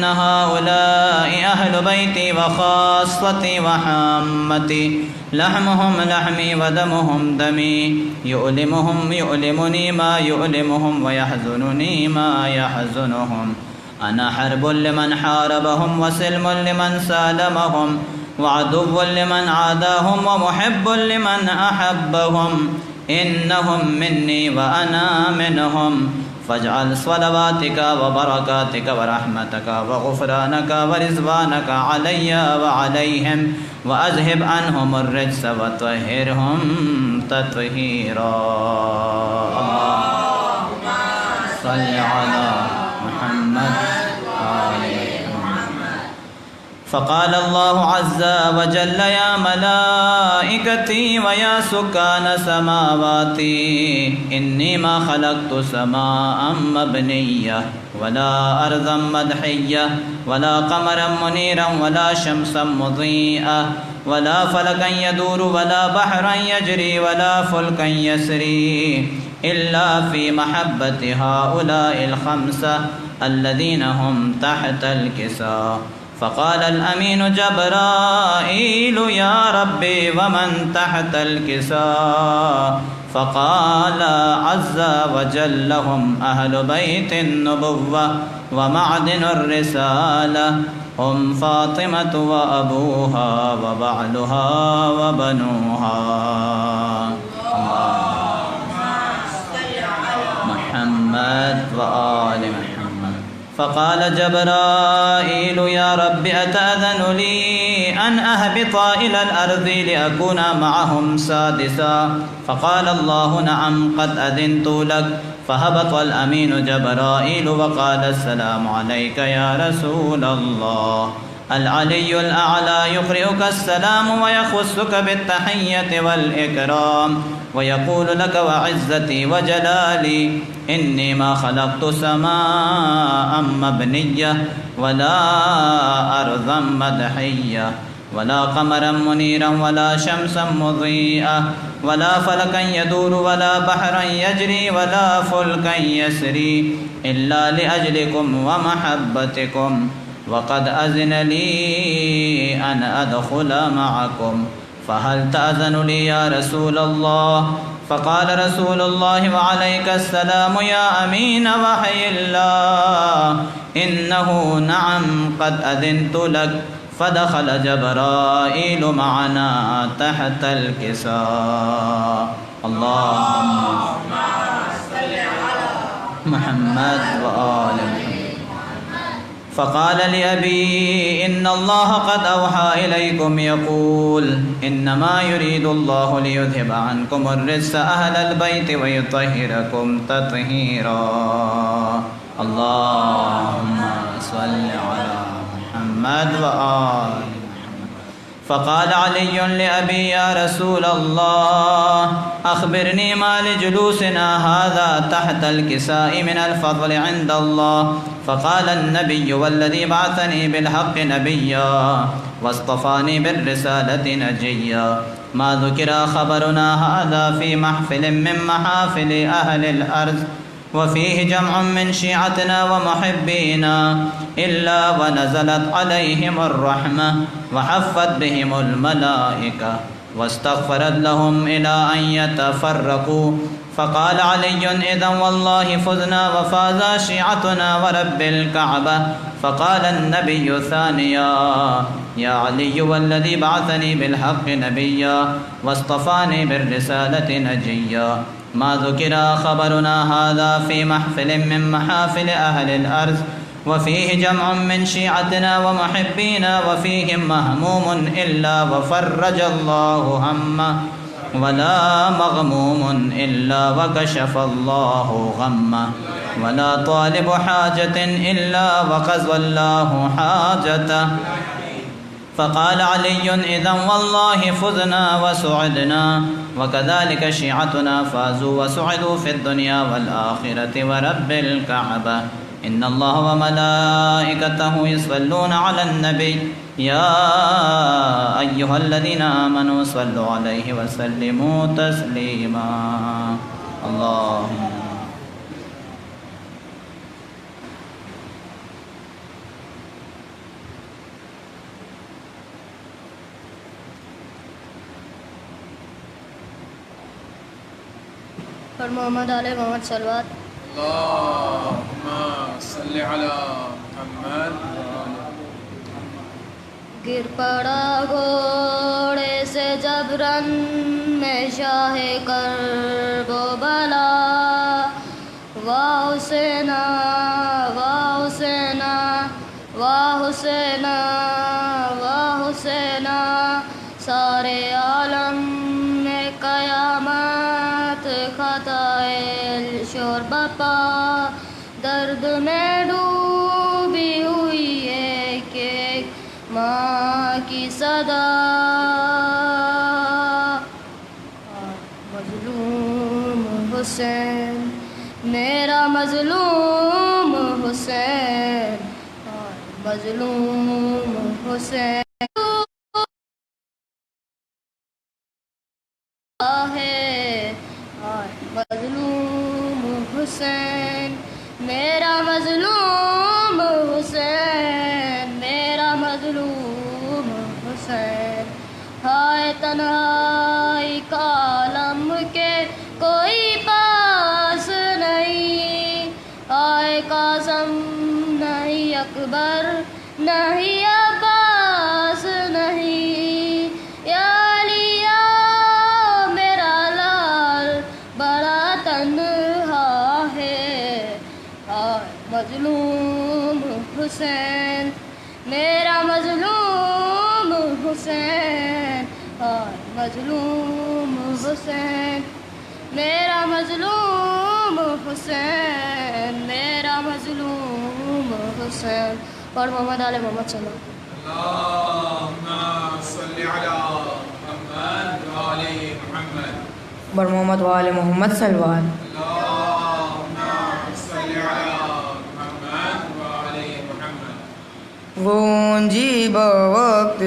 إن هؤلاء أهل بيتي وخاصتي وحامتي، لحمهم لحمي ودمهم دمي، يؤلمهم يؤلمني ما يؤلمهم ويحزنني ما يحزنهم. أنا حرب لمن حاربهم وسلم لمن سالمهم، وعدو لمن عاداهم ومحب لمن أحبهم. إنهم مني وأنا منهم، فاجعل صلواتك وبركاتك ورحمتك وغفرانك ورضوانك علي وعليهم، وأذهب عنهم الرجس وطهرهم تطهيرا. اللهم صل على محمد وآل محمد. فقال الله عز وجل: يا ملائكتي ويا سكان سماواتي، إني ما خلقت سماء مبنية ولا أرضا مدحية ولا قمرا منيرا ولا شمسا مضيئة ولا فلكا يدور ولا بحرا يجري ولا فلكا يسري إلا في محبة هؤلاء الخمسة الذين هم تحت الكساء. فقال الأمين جبرائيل: يا ربي ومن تحت الكساء؟ فقال عز وجل: هم أهل بيت النبوة ومعدن الرسالة، هم فاطمة وأبوها وبعلها وبنوها. محمد وآل محمد. فقال جبرائيل: يا رب أتأذن لي أن أهبط إلى الأرض لأكون معهم سادسا؟ فقال الله: نعم، قد أذنت لك. فهبط الأمين جبرائيل وقال: السلام عليك يا رسول الله. العلي الأعلى يقرئك السلام ويخصك بالتحية والإكرام، ويقول لك: وعزتي وجلالي إني ما خلقت سماء مبنية ولا أرضا مدحية ولا قمرا منيرا ولا شمسا مضيئة ولا فلكا يدور ولا بحرا يجري ولا فلكا يسري إلا لأجلكم ومحبتكم، وقد أذن لي أن أدخل معكم، فهل تأذن لي يا رسول الله؟ فقال رسول الله: وعليك السلام يا أمين وحي الله، إنه نعم قد أذنت لك. فدخل جبرائيل معنا تحت الكساء. اللهم صل على محمد وآل محمد. فقال لأبي: إن الله قد أوحى إليكم يقول: إنما يريد الله ليذهب عنكم الرجس أهل البيت ويطهركم تطهيرا. اللهم صل على محمد وآل محمد. فقال علي لأبي: يا رسول الله، أخبرني ما لجلوسنا هذا تحت الكساء من الفضل عند الله. فقال النبي: والذي بعثني بالحق نبيا واصطفاني بالرسالة نجيا، ما ذكر خبرنا هذا في محفل من محافل أهل الأرض وفيه جمع من شيعتنا ومحبينا إلا ونزلت عليهم الرحمة وحفت بهم الملائكة واستغفرت لهم إلى أن يتفرقوا. فقال علي: إذن والله فزنا وفاز شيعتنا ورب الكعبة. فقال النبي ثانيا: يا علي، والذي بعثني بالحق نبيا واصطفاني بالرسالة نجيا، ما ذكر خبرنا هذا في محفل من محافل أهل الأرض وفيه جمع من شيعتنا ومحبينا وفيهم مهموم إلا وفرج الله همه ولا مغموم إلا وكشف الله غمه ولا طالب حاجة إلا وقضى الله حاجته. فقال علي: إذن والله فزنا وسعدنا، وكذلك شيعتنا فازوا وسعدوا في الدنيا والآخرة ورب الكعبة. إن الله وملائكته يصلون على النبي، يا أيها الذين آمنوا صلوا عليه وسلموا تسليما. اللهم اور محمد آل محمد صلوات. اللهم صل على محمد. گر پڑا گھوڑے سے جب رن میں شاہ کرب و بلا. واہ حسینہ واہ حسینہ واہ حسینہ واہ حسینہ. سارے عالم میں قیامت خطائے شور بپا. درد میں ڈوبی ہوئی ایک ایک ماں کی صدا. مظلوم حسین میرا مظلوم حسین. مظلوم حسین ہے. مظلوم حسین میرا مظلوم حسین. میرا مظلوم حسین. ہائے تنہائی کا عالم کے کوئی پاس نہیں. ہائے قاسم نہیں اکبر نہیں عباس نہیں. یا علی یا میرا لال بڑا تنہا ہے. مظلوم حسین میرا مظلوم حسین. مظلوم حسین میرا مظلوم حسین. میرا مظلوم حسین. اور محمد آل محمد صلی اللہ. اللهم صل على محمد وآل محمد. بر محمد وآل محمد صلوات. اللهم صل على محمد وآل محمد. گونجی بوقت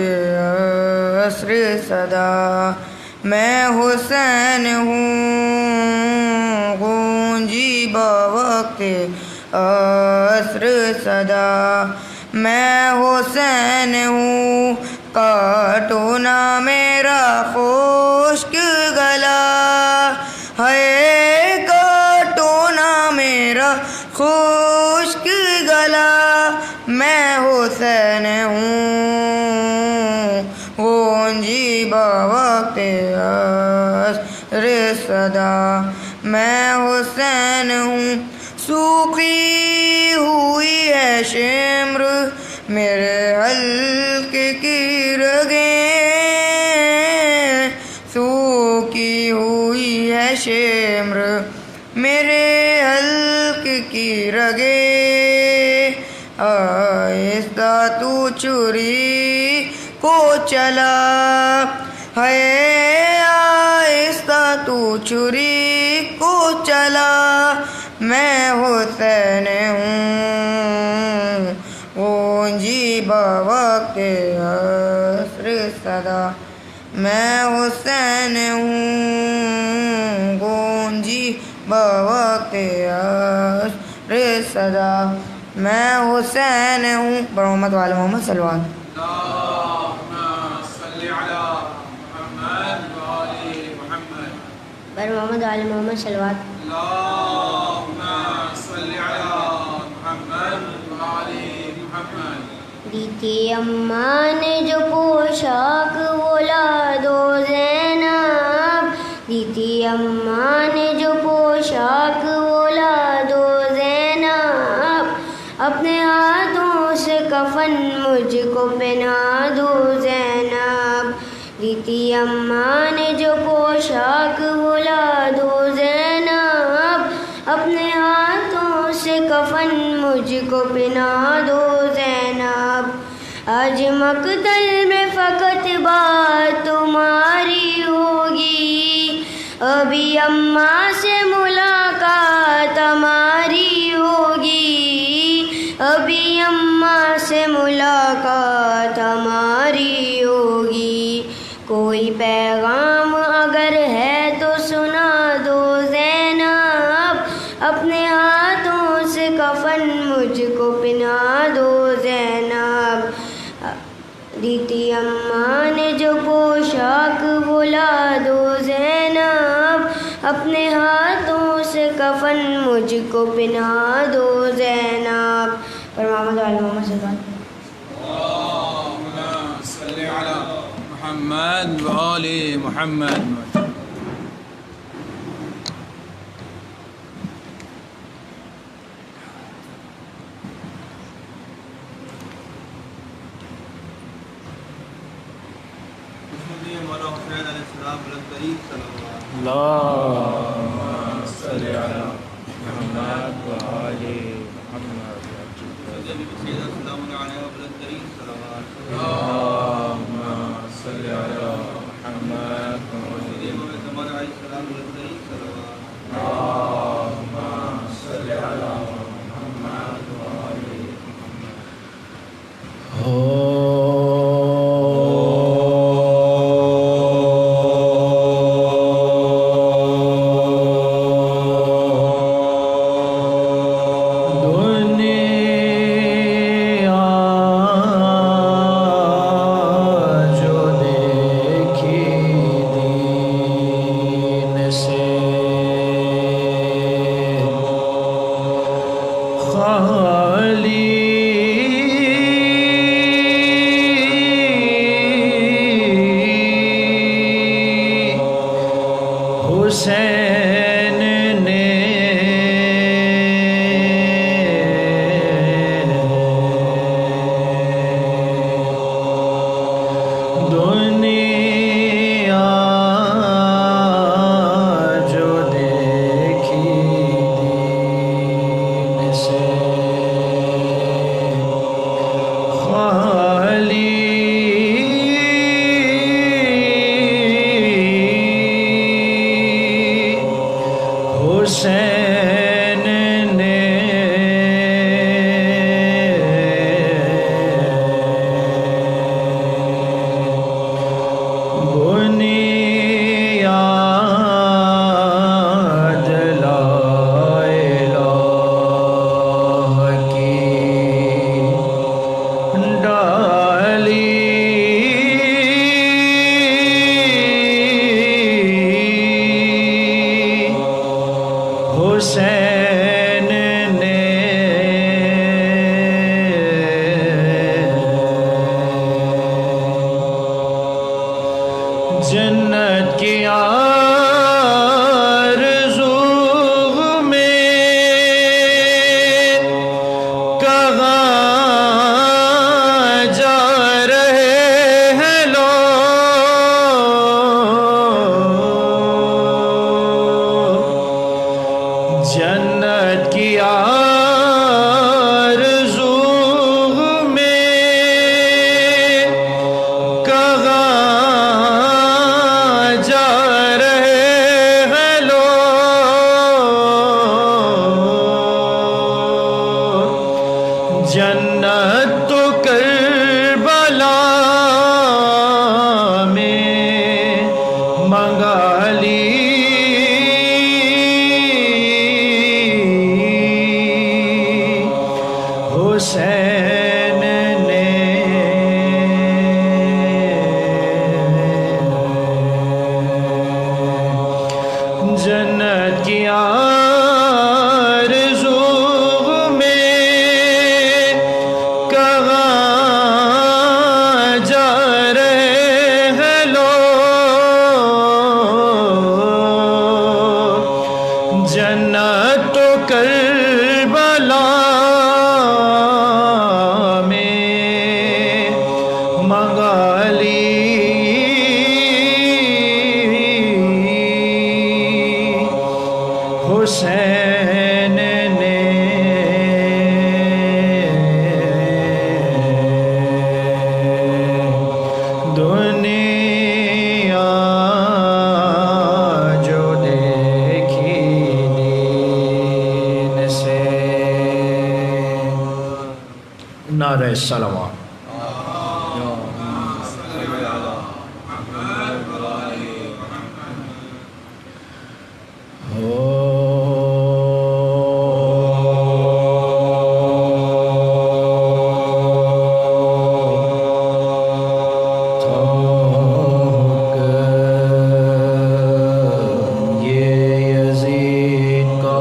عصر صدا میں حسین ہوں. گونجی بوقت عصر صدا میں حسین ہوں. کاٹو نہ میرا خشک گلا ہے. کاٹو نہ میرا خشک گلا میں حسین ہوں. گونجی بوقت عصر صدا میں حسین ہوں. سوکھی ہوئی ہے شمر میرے حلق کی رگیں. سوکھی ہوئی ہے شمر میرے حلق کی رگیں. آہستہ تو چوری کو چلا ہے. آہستہ تو چوری کو چلا میں حسین ہوں. گونجی بوقت عصر صدا میں حسین ہوں. گونجی بوقت عصر صدا میں حسین ہوں. بر محمد وآل محمد صلوات. اللهم صل على محمد وآل محمد. بر محمد آل محمد صلوات. اللهم صل على محمد وآل محمد. دی تھی اماں نے جو پوشاک وہ لا دو زینب. دی تھی اماں نے جو پوشاک وہ لا دو زینب. اپنے ہاتھوں سے کفن مجھ کو پہنا دو زینب. دی تھی اماں نے جو پوشاک وہ لا دو زینب. اپنے ہاتھوں سے کفن مجھ کو پہنا دو زینب. آج مقتل میں فقط بات تمہاری ہوگی. ابھی اماں سے ملاقات ہماری ہوگی. ابھی اماں سے ملاقات ہماری ہوگی. کوئی پیغام اگر ہے تو سنا دو زینب. اپنے ہاتھوں سے کفن مجھ کو پہنا دو زینب. دی تھی اماں نے جو پوشاک وہ لا دو زینب. اپنے ہاتھوں مجھ کو پنا دو زینب پر محمد وآل محمد صلی اللہ علیہ وسلم. اللهم صل على محمد وآل محمد. اللهم صل على محمد وآل محمد. اللهم صل على محمد اللهم صل على محمد وآل حسین نے دنیا جو دیکھی دین سے خالی حسین نے بنیاد لا الہ کی ڈالی. حسین نے جنت کی آرزو میں کہاں جا رہے ہیں لوگ. جنت کی آرزو میں کہاں جا رہے ہیں لوگ. جنت تو کربلا میں منگا لی. حسین نے جنت کی آرزو میں کہاں جا رہے ہیں لوگ. جنت تو کربلا منگا لی. حسین نے دنیا جو دیکھی دین سے. نعرہ سلوات. یہ یزید کا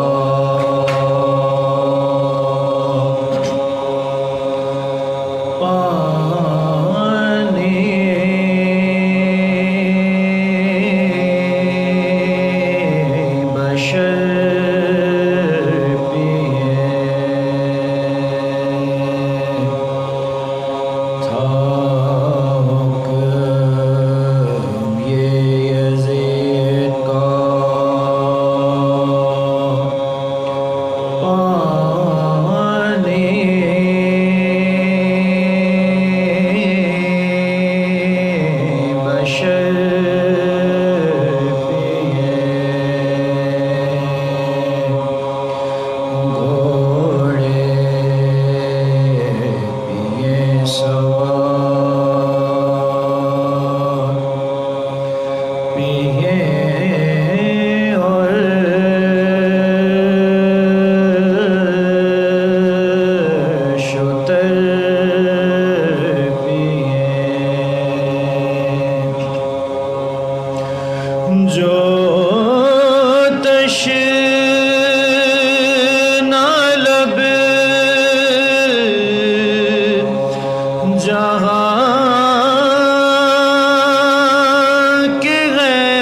کے ہیں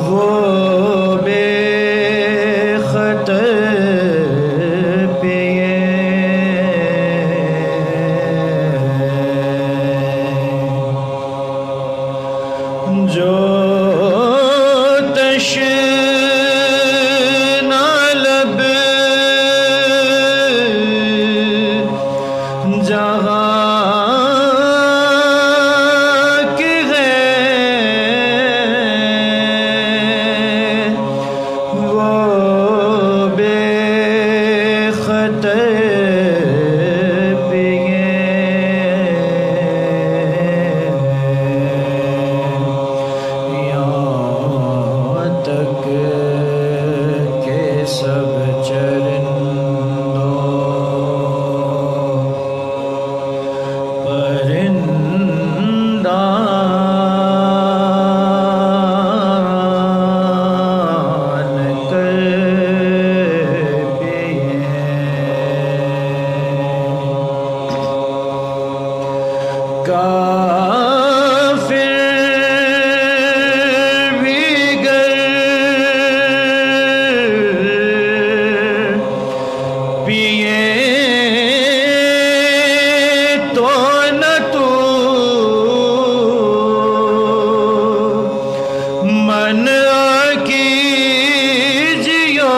وہ بے خطر پیے جو تشنہ لب جہاں کے ہیں وہ بے خطر پیے یہاں تک کہ سب چرندوں پرندان کر پیے کافر بھی گر پیے تو نہ تو منع کیجیو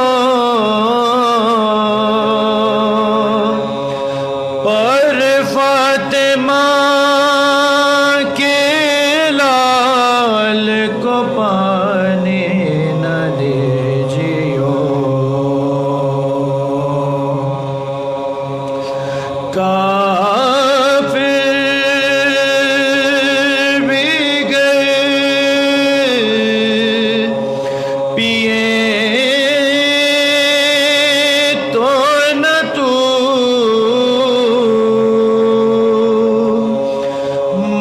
پر فاطمہ کے لال کو پانی نہ دیجیو کافر بھی گئے پیے تو نہ تو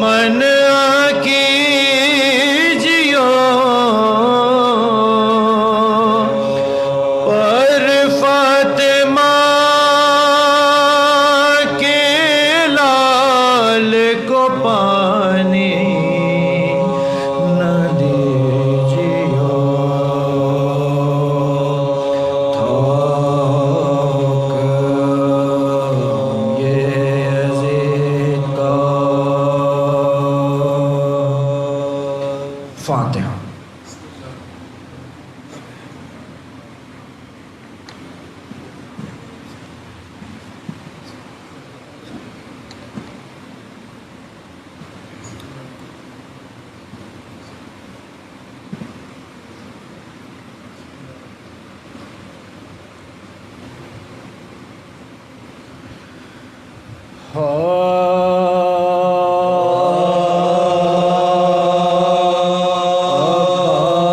منع کیجیو پر فاطمہ کے لال کو پانی نہ دیجیو تھوک یہ یزید کا فاتحہ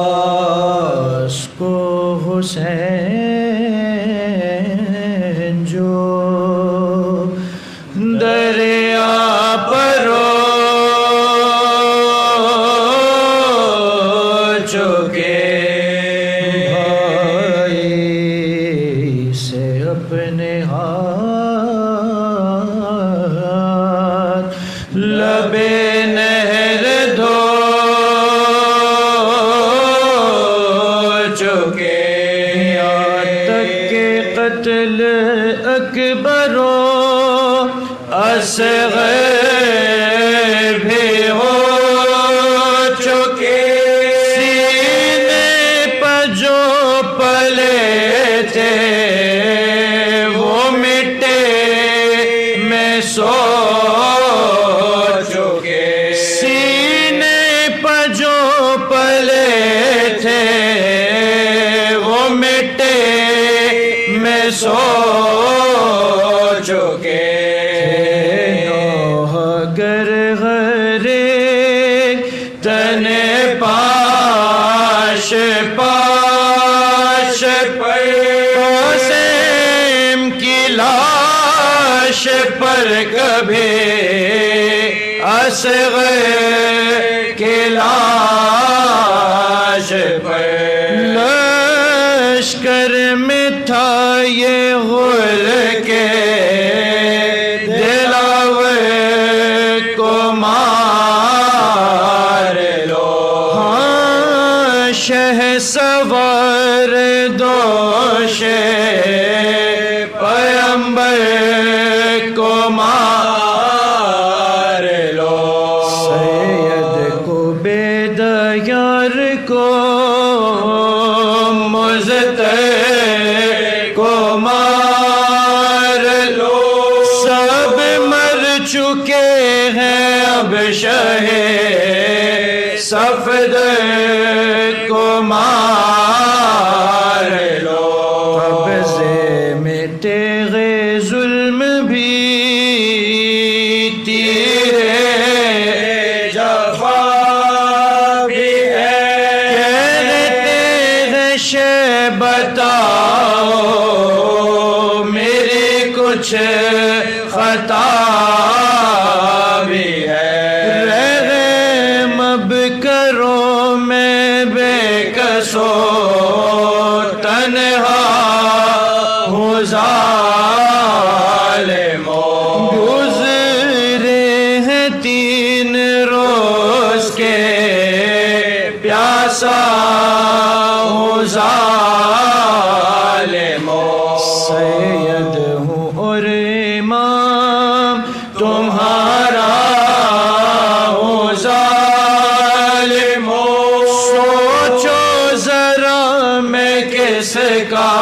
عباس کو حسین جو دریا پر رو چکے بھائی سے اپنے ہاتھ لبے نہر دھو چکے یہاں تک کہ قتل اکبر و اصغر بھی ہو چکے سینے پر جو پلے تھے وہ مٹے میں سو چکے سینے پر جو پلے تھے وہ مٹے میں سو چکے نوح گر غرق تن پاش پاش پر قاسم کی لاش پر کبھی اصغر کی لاش پر لشکر میں تھا یہ غل کے دلاور کو مار لو شہ سوار دوش پیمبر کو مار لو سید کو بیدیار کو مزتر کو مار لو سب مر چکے ہیں اب شہ صفدر کو مار لو قبضے میں تیغ ظلم بھی تیرے جفا بھی ہے کہتے ہیں شے بتاؤ میری کچھ خطا بھی ہے رحم اب کرو میں بے کسو تنہا ہوں ظالموں گزرے ہیں 3 روز کے پیاسا ہوں ظالموں سید ہوں اور امام تمہارا ہوں ظالموں سوچو ذرا میں کس کا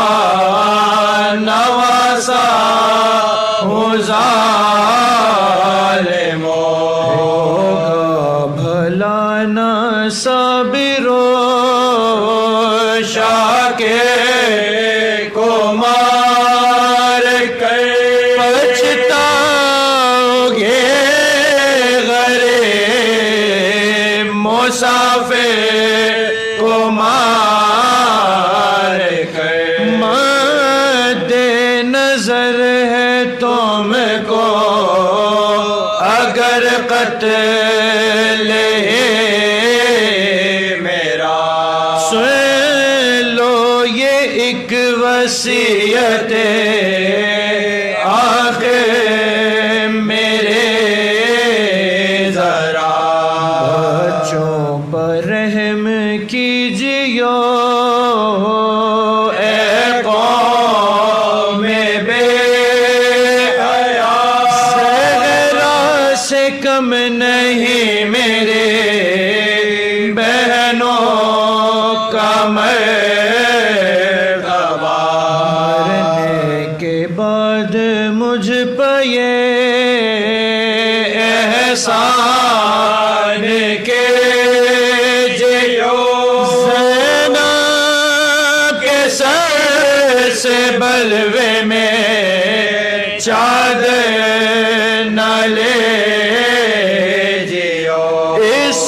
نواسا ہوں ظالموں ہوگا بھلا نہ صابر و شاکر کو مار کر پچھتاؤ گے غریب مسافر کو مار کر مد نظر ہے تم کو اگر قتل میرا سن لو یہ ایک وصیت آخر میرے ذرا بچوں پر رحم کیجیو اے قوم بے حیا زہرا سے کم نہیں میرے بہنوں کا مرتبہ مرنے کے بعد مجھ پہ یہ احسان کے زینب کے سر سے بلوے میں چادر نہ لے جیو اس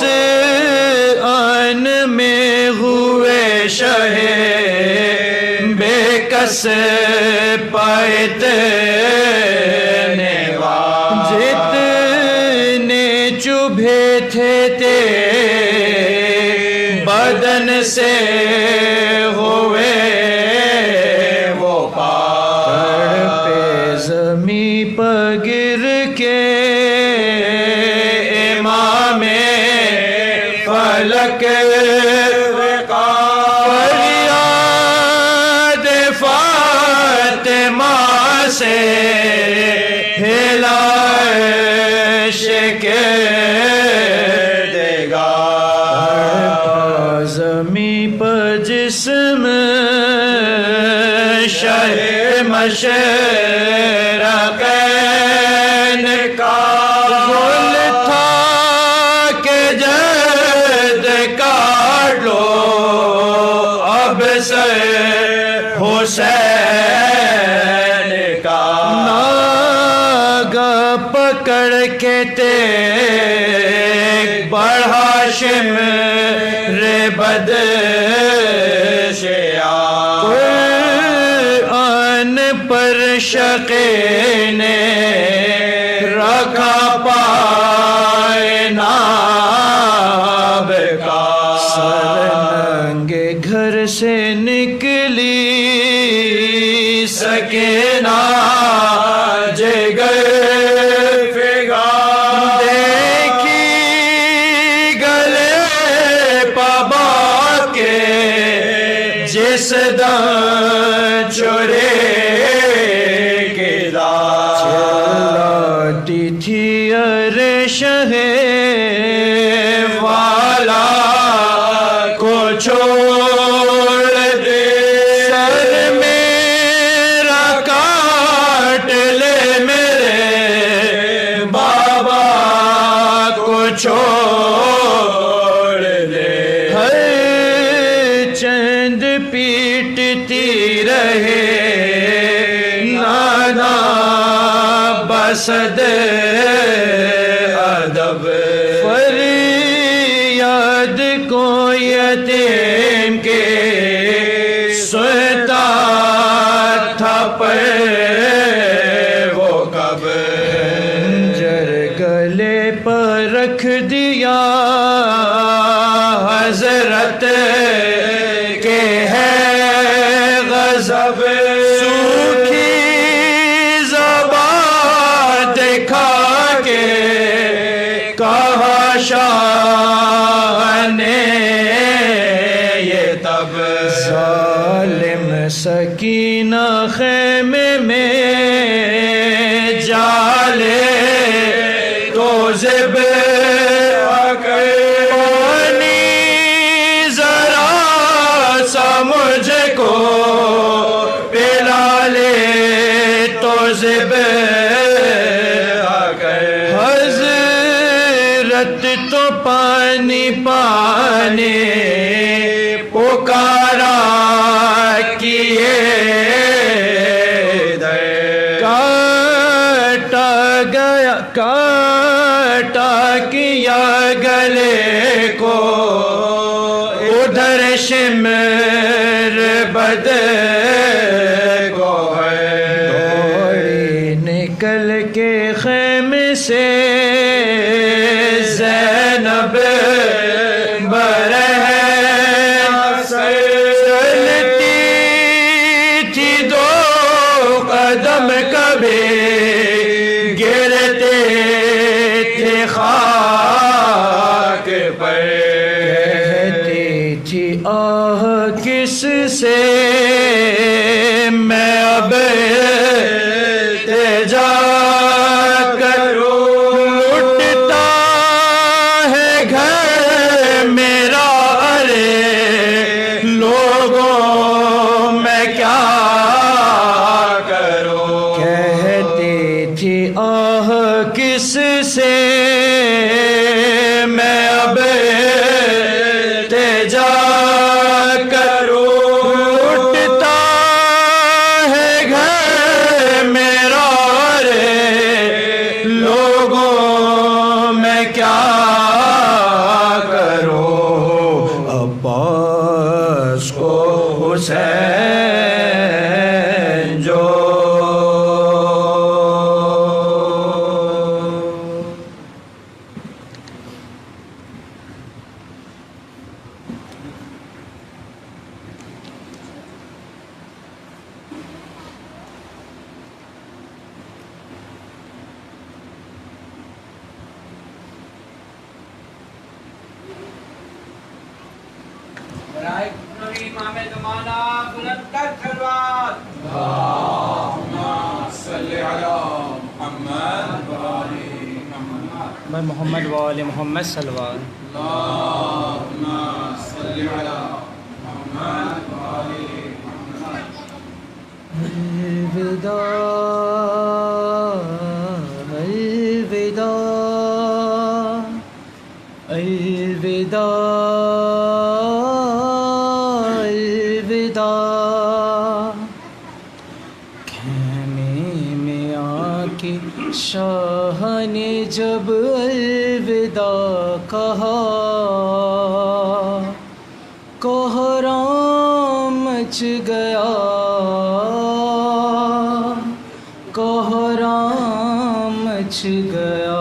آن میں ہوئے شہ بے کس پائتنے جتنے چبھے تھے بدن سے ہوئے وہ پار پہ زمیں پر گر کے امام فلک فریاد فاطمہ سے ہلاش کے دے گا زمیں پر جسم شہ مشرقین کا گل تھا کہ جد کاٹ لو اب سے حسین کا ناگا پکڑ کے تیغ بڑھا شمر بدشیا قرآن پر شقی نے رکھا پائے ناب کا سر ننگے گھر سے نکلی سکے سینا جگر فگار دیکھی گلے پبا کے جس دم چورے کے دار چلاتی تھی عرش والا کو چھوڑ دے سر میرا کاٹ لے میرے بابا کو چھوڑ دے ہر چند پیٹتی رہے نانا بسد ادب فریاد کو یتیم کے سنتا تھا پر وہ کب جر گلے پر رکھ دیا حضرت کے ہے غضب سوکھی زبان دکھا کے کہا شاہ نے یہ تب ظالم سکینہ خیمے میں جالے تو زب پانی ذرا سا مجھ کو پلا لے تو زب حضرت تو پانی پانی پکارا کیے کاٹا کیا گلے کو ادھر شمر بد کو ہے دوڑی نکل کے خیمے سے زینب چلتی تھی دو قدم کبھی گرتے تھے خاک پر کہتی تھی آہ کس سے میں اب التجا کروں لٹتا ہے گھر میرا ارے لوگوں میں کیا کروں کہتی تھی آہ کس سے میں اب التجا کروں لٹتا ہے گھر میرا رے لوگوں میں کیا کروں عباس کو حسین جو برائے نبی امام زمانہ بلند کر تلوار اللہم صلی علی محمد و آل محمد میں محمد و آل محمد صلوات اللہم صلی علی محمد و آل محمد الوداع الوداع الوداع خیمے میں آ کے شاہ نے جب الوداع کہا کوہرام مچ گیا کوہرام مچ گیا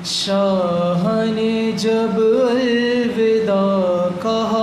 شاہ نے جب الوداع کہا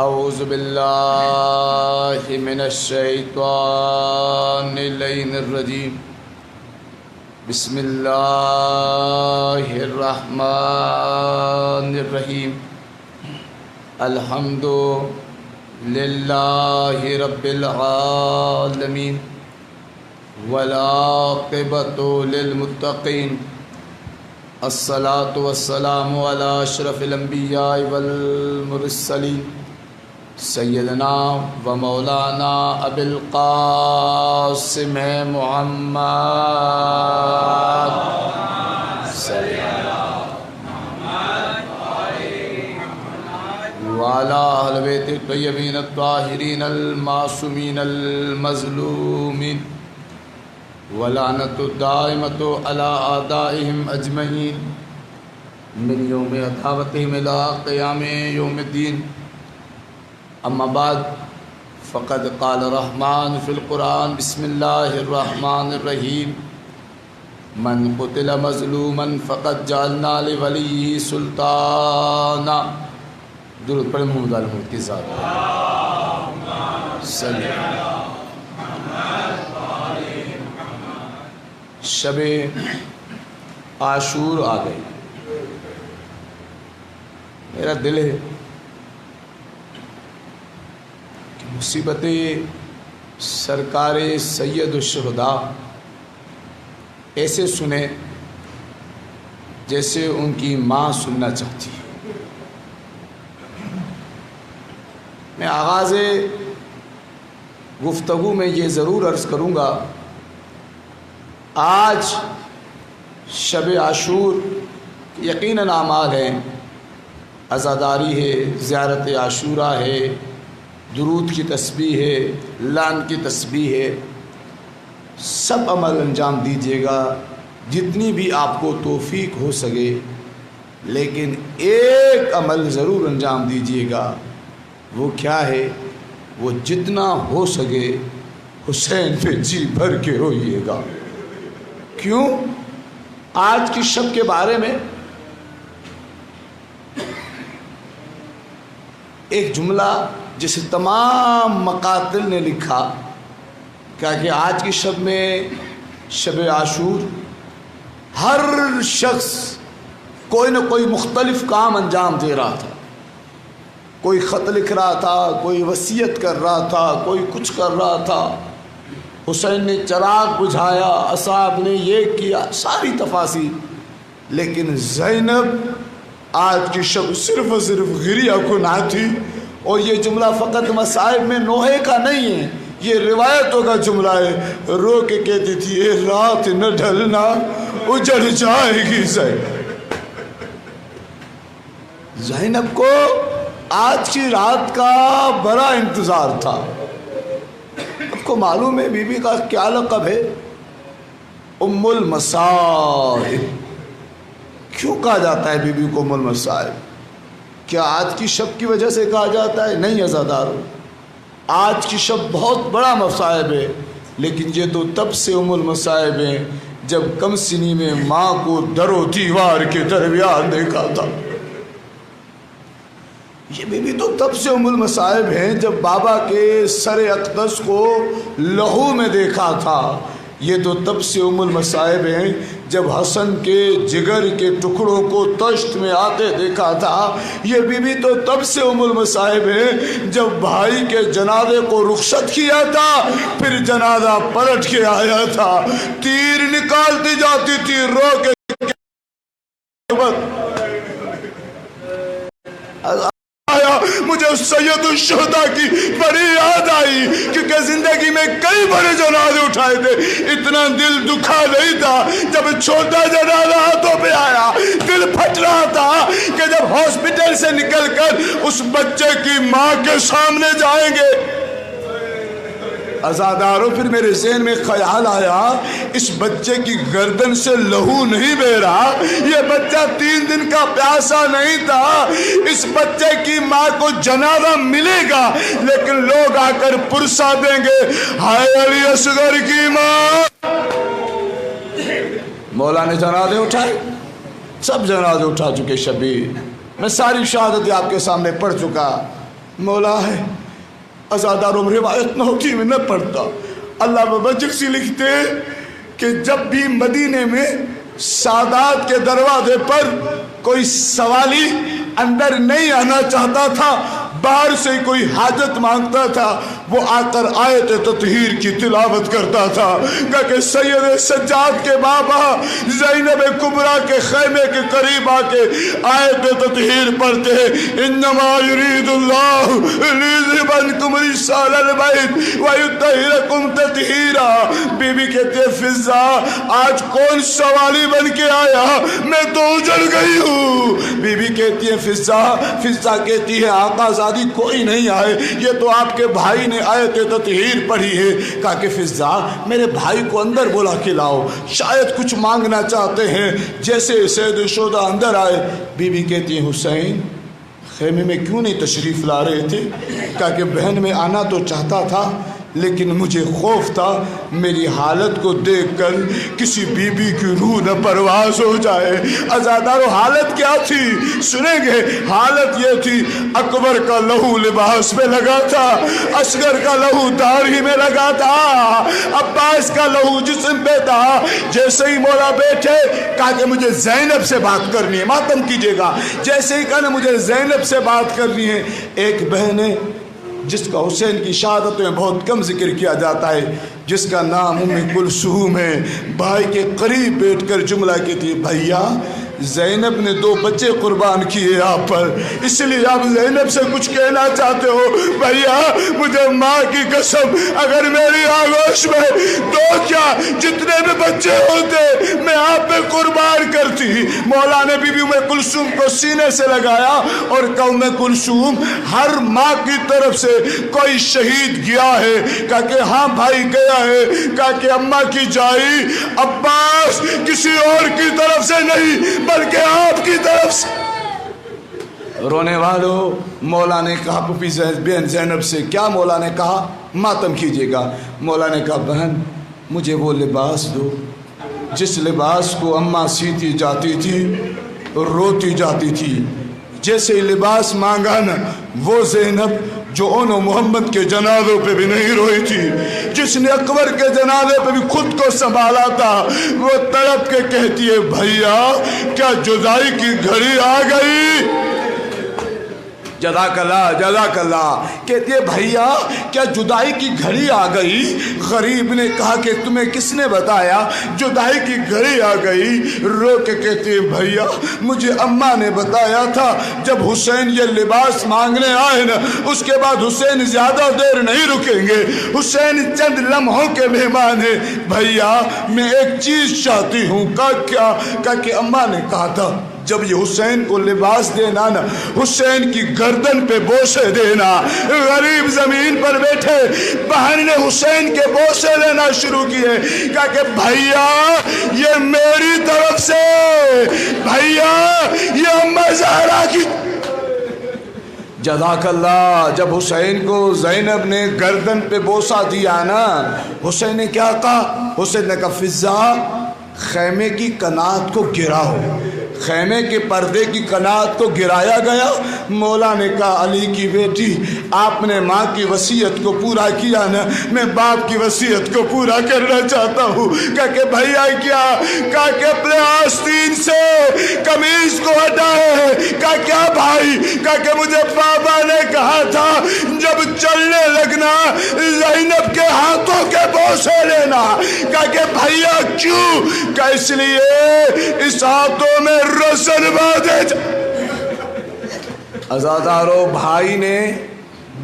اعوذ باللہ من الشیطان اللعین الرجیم بسم اللہ الرحمن الرحیم الحمد للہ رب العالمین والعاقبۃ للمتقین الصلاۃ والسلام علی اشرف الانبیاء والمرسلین سیدنا و مولانا ابی القاسم محمد وعلی اہل بیت الطیبین الطاہرین المعصومین المظلومین ولعنت الدائمۃ علی اعدائہم اجمعین من یوم عداوتہم الی قیام یوم الدین اما بعد فقد قال الرحمن فی القرآن بسم اللہ الرحمن الرحیم من قتل مظلوما فقد جعلنا لولیہ سلطانا درود پڑھیں محمد علیہ محمد کی ذات صلی شب عاشور آ گئی. میرا دل ہے کہ مصیبت سرکار سید الشہداء ایسے سنیں جیسے ان کی ماں سننا چاہتی ہے. میں آغاز گفتگو میں یہ ضرور عرض کروں گا، آج شب عاشور یقیناً اعمال ہیں، عزاداری ہے، زیارت عاشورہ ہے، درود کی تسبیح ہے، لعن کی تسبیح ہے. سب عمل انجام دیجیے گا جتنی بھی آپ کو توفیق ہو سکے، لیکن ایک عمل ضرور انجام دیجیے گا. وہ کیا ہے؟ وہ جتنا ہو سکے حسین پہ جی بھر کے روئیے گا. کیوں؟ آج کی شب کے بارے میں ایک جملہ جسے تمام مقاتل نے لکھا کہ آج کی شب میں شب عاشور ہر شخص کوئی نہ کوئی مختلف کام انجام دے رہا تھا. کوئی خط لکھ رہا تھا، کوئی وصیت کر رہا تھا، کوئی کچھ کر رہا تھا. حسین نے چراغ بجھایا، اصحاب نے یہ کیا، ساری تفاصیل. لیکن زینب آج کی شب صرف اور صرف گریہ کنا تھی. اور یہ جملہ فقط مصائب میں نوحے کا نہیں ہے، یہ روایتوں کا جملہ ہے. رو کے کہتی تھی اے رات نہ ڈھلنا اجڑ جائے گی زینب کو آج کی رات کا بڑا انتظار تھا. آپ کو معلوم ہے بی بی کا کیا لقب ہے؟ ام المصائب. کیوں کہا جاتا ہے بی بی کو ام المصائب؟ کیا آج کی شب کی وجہ سے کہا جاتا ہے؟ نہیں عزادارو، آج کی شب بہت بڑا مصائب ہے، لیکن یہ تو تب سے ام المصائب ہیں جب کم سنی میں ماں کو در و دیوار کے درمیان دیکھا تھا. یہ بیوی تو تب سے ام المصائب ہیں جب بابا کے سر اقدس کو لہو میں دیکھا تھا. یہ تو تب سے ام المصائب ہیں جب حسن کے جگر کے ٹکڑوں کو طشت میں آتے دیکھا تھا. یہ بیوی تو تب سے ام المصائب ہیں جب بھائی کے جنازے کو رخصت کیا تھا، پھر جنازہ پلٹ کے آیا تھا، تیر نکالتی جاتی تھی رو کے. مجھے سید الشہداء کی بڑی یاد آئی، کیونکہ زندگی میں کئی بڑے جنازے اٹھائے تھے. اتنا دل دکھا نہیں تھا جب چھوٹا جنازہ ہاتھوں پہ آیا. دل پھٹ رہا تھا کہ جب ہاسپٹل سے نکل کر اس بچے کی ماں کے سامنے جائیں گے. عزاداروں پھر میرے ذہن میں خیال آیا، اس بچے کی گردن سے لہو نہیں بہ رہا، یہ بچہ 3 دن کا پیاسا نہیں تھا. اس بچے کی ماں کو جنازہ ملے گا، لیکن لوگ آ کر پرسا دیں گے ہائے علی اصغر کی ماں. مولا نے جنازے اٹھائے، سب جنازے اٹھا چکے. شبیر میں ساری شہادت آپ کے سامنے پڑھ چکا. مولا ہے ازاداروں میں روایت نہ ہوتی میں نہ پڑھتا. اللہ بابا جگسی لکھتے کہ جب بھی مدینے میں سادات کے دروازے پر کوئی سوالی اندر نہیں آنا چاہتا تھا، باہر سے کوئی حاجت مانگتا تھا، وہ آ کر آیت تطہیر کی تلاوت کرتا تھا کہ سید سجاد کے بابا زینب کبریٰ کے خیمے کے قریب آ کے آیت تطہیر پڑھتے ہیں، انما یرید اللہ لیذہب عنکم الرجس اہل البیت ویطہرکم تطہیرا. بی بی کہتے ہیں فضا آج کون سوالی بن کے آیا، میں تو اجڑ گئی ہوں. بی بی کہتی ہے فضا کہتی ہے آقا زادی کوئی نہیں آئے، یہ تو آپ کے بھائی نے آیت تطہیر پڑھی ہے. کہا کہ فضا میرے بھائی کو اندر بلا کے لاؤ، شاید کچھ مانگنا چاہتے ہیں. جیسے سید شہداء اندر آئے، بی بی کہتی ہیں حسین خیمے میں کیوں نہیں تشریف لا رہے تھے؟ کہا کہ بہن میں آنا تو چاہتا تھا لیکن مجھے خوف تھا میری حالت کو دیکھ کر کسی بی بی کی روح نہ پرواز ہو جائے. عزادارو حالت کیا تھی سنیں گے؟ حالت یہ تھی اکبر کا لہو لباس میں لگا تھا، اصغر کا لہو داڑھی میں لگا تھا، عباس کا لہو جسم پہ تھا. جیسے ہی مولا بیٹھے کہا کہ مجھے زینب سے بات کرنی ہے، ماتم کیجئے گا. جیسے ہی کہا نا مجھے زینب سے بات کرنی ہے. ایک بہن ہے جس کا حسین کی شہادت میں بہت کم ذکر کیا جاتا ہے، جس کا نام ام کلثوم ہے. بھائی کے قریب بیٹھ کر جملہ کہتی ہے بھیا زینب نے 2 بچے قربان کیے آپ پر، اس لیے آپ زینب سے کچھ کہنا چاہتے ہو؟ بھیا مجھے ماں کی قسم اگر میری آغوش میں 2 کیا جتنے بھی بچے ہوتے میں آپ پہ قربان کرتی. مولا نے بی بی ام کلثوم کو سینے سے لگایا اور کہا ام کلثوم ہر ماں کی طرف سے کوئی شہید گیا ہے؟ کہا کہ ہاں بھائی گیا ہے. کہا کہ اماں کی جائی عباس کسی اور کی طرف سے نہیں بلکہ آپ کی طرف سے. رونے والوں مولا نے کہا پھوپھی بہن زینب سے کیا مولا نے کہا؟ ماتم کیجئے گا. مولا نے کہا بہن مجھے وہ لباس دو جس لباس کو اماں سیتی جاتی تھی روتی جاتی تھی. جیسے لباس مانگا نا وہ زینب جو ان محمد کے جنازوں پہ بھی نہیں روئی تھی، جس نے اکبر کے جنازے پہ بھی خود کو سنبھالا تھا، وہ تڑپ کے کہتی ہے بھیا کیا جدائی کی گھڑی آ گئی؟ جزاک اللہ کہتی ہے بھیا کیا جدائی کی گھڑی آ گئی؟ غریب نے کہا کہ تمہیں کس نے بتایا جدائی کی گھڑی آ گئی؟ رو کے کہتی ہے بھیا مجھے اماں نے بتایا تھا جب حسین یہ لباس مانگنے آئے نا اس کے بعد حسین زیادہ دیر نہیں رکیں گے، حسین چند لمحوں کے مہمان ہیں. بھیا میں ایک چیز چاہتی ہوں. کہا کہ اماں نے کہا تھا جب یہ حسین کو لباس دینا نا حسین کی گردن پہ بوسے دینا. غریب زمین پر بیٹھے بہن نے حسین کے بوسے لینا شروع کیے. کہا کہ بھیا یہ میری طرف سے، بھیا یہ اماں زہرا کی. جزاک اللہ. جب حسین کو زینب نے گردن پہ بوسا دیا نا حسین نے کیا کہا؟ حسین نے کہا فضا خیمے کی کنات کو گراؤ. خیمے کے پردے کی کنات کو گرایا گیا. مولا نے کہا علی کی بیٹی آپ نے ماں کی وصیت کو پورا کیا نا، میں باپ کی وصیت کو پورا کرنا چاہتا ہوں. کہا کہ بھیا کیا؟ کہا کہ اپنے آستین سے قمیض کو ہٹائے. کہا کیا بھائی؟ کہا کہ مجھے بابا نے کہا تھا جب چلنے لگنا زینب کے ہاتھوں کے بوسے لینا. کہا کہ بھیا کیوں؟ کہا اس لیے اس ہاتھوں میں رسن باندھے. عزادارو بھائی نے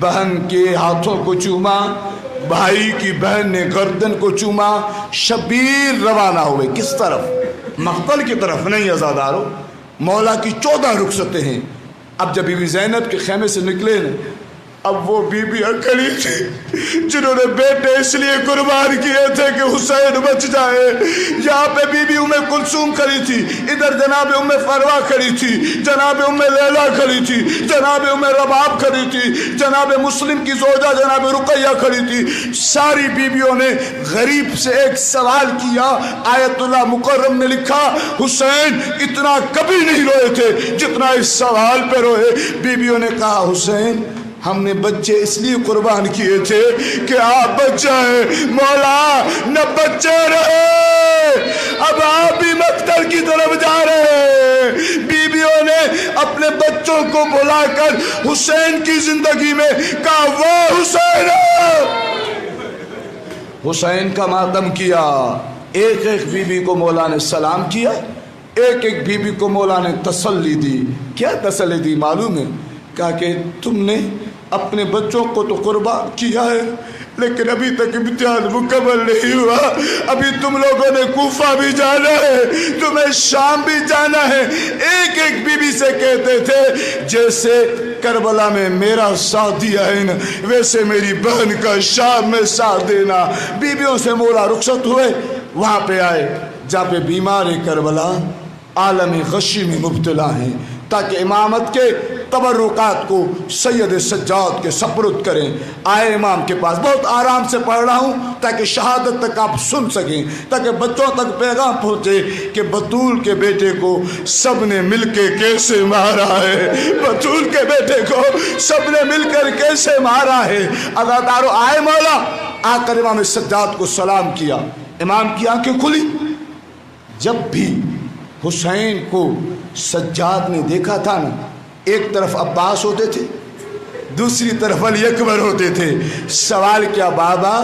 بہن کے ہاتھوں کو چوما، بھائی کی بہن نے گردن کو چوما. شبیر روانہ ہوئے کس طرف؟ مقتل کی طرف نہیں. عزادارو مولا کی 14 رخصتیں ہیں. اب جب بی بی زینب کے خیمے سے نکلے نا اب وہ بی بی اکیلی تھی جنہوں نے بیٹے اس لیے قربان کیے تھے کہ حسین بچ جائے. یہاں پہ بی بی ام کلثوم کھڑی تھی، ادھر جناب ام فروا کھڑی تھی، جناب ام لیلا کھڑی تھی، جناب ام رباب کھڑی تھی، جناب مسلم کی زوجہ جناب رقیہ کھڑی تھی. ساری بیویوں نے غریب سے ایک سوال کیا. آیت اللہ مکرم نے لکھا حسین اتنا کبھی نہیں روئے تھے جتنا اس سوال پہ روئے. بیویوں نے کہا حسین ہم نے بچے اس لیے قربان کیے تھے کہ آپ بچ جائیں، مولا نہ بچے رہے، اب آپ بھی مقتل کی طرف جا رہے ہیں۔ بیویوں نے اپنے بچوں کو بلا کر حسین کی زندگی میں کہا وہ حسین ہے، حسین کا ماتم کیا۔ ایک ایک بیوی کو مولا نے سلام کیا، ایک ایک بیوی کو مولا نے تسلی دی۔ کیا تسلی دی معلوم ہے؟ کہا کہ تم نے اپنے بچوں کو تو قربان کیا ہے لیکن ابھی تک امتحان مکمل نہیں ہوا، ابھی تم لوگوں نے کوفہ بھی جانا ہے، تمہیں شام بھی جانا ہے۔ ایک ایک بیوی سے کہتے تھے جیسے کربلا میں میرا ساتھ دیا ہے نا ویسے میری بہن کا شام میں ساتھ دینا۔ بیویوں سے مولا رخصت ہوئے، وہاں پہ آئے جہاں پہ بیمار کربلا عالم غشی میں مبتلا ہیں، تاکہ امامت کے تبرکات کو سید سجاد کے سپرد کریں۔ آئے امام کے پاس، بہت آرام سے پڑھ رہا ہوں تاکہ شہادت تک آپ سن سکیں، تاکہ بچوں تک پیغام پہنچے کہ بطول کے بیٹے کو سب نے مل کے کیسے مارا ہے، بطول کے بیٹے کو سب نے مل کر کیسے مارا ہے۔ عزادارو آئے مولا، آ کر امام سجاد کو سلام کیا۔ امام کی آنکھیں کھلی۔ جب بھی حسین کو سجاد نے دیکھا تھا نا، ایک طرف عباس ہوتے تھے، دوسری طرف علی اکبر ہوتے تھے۔ سوال کیا بابا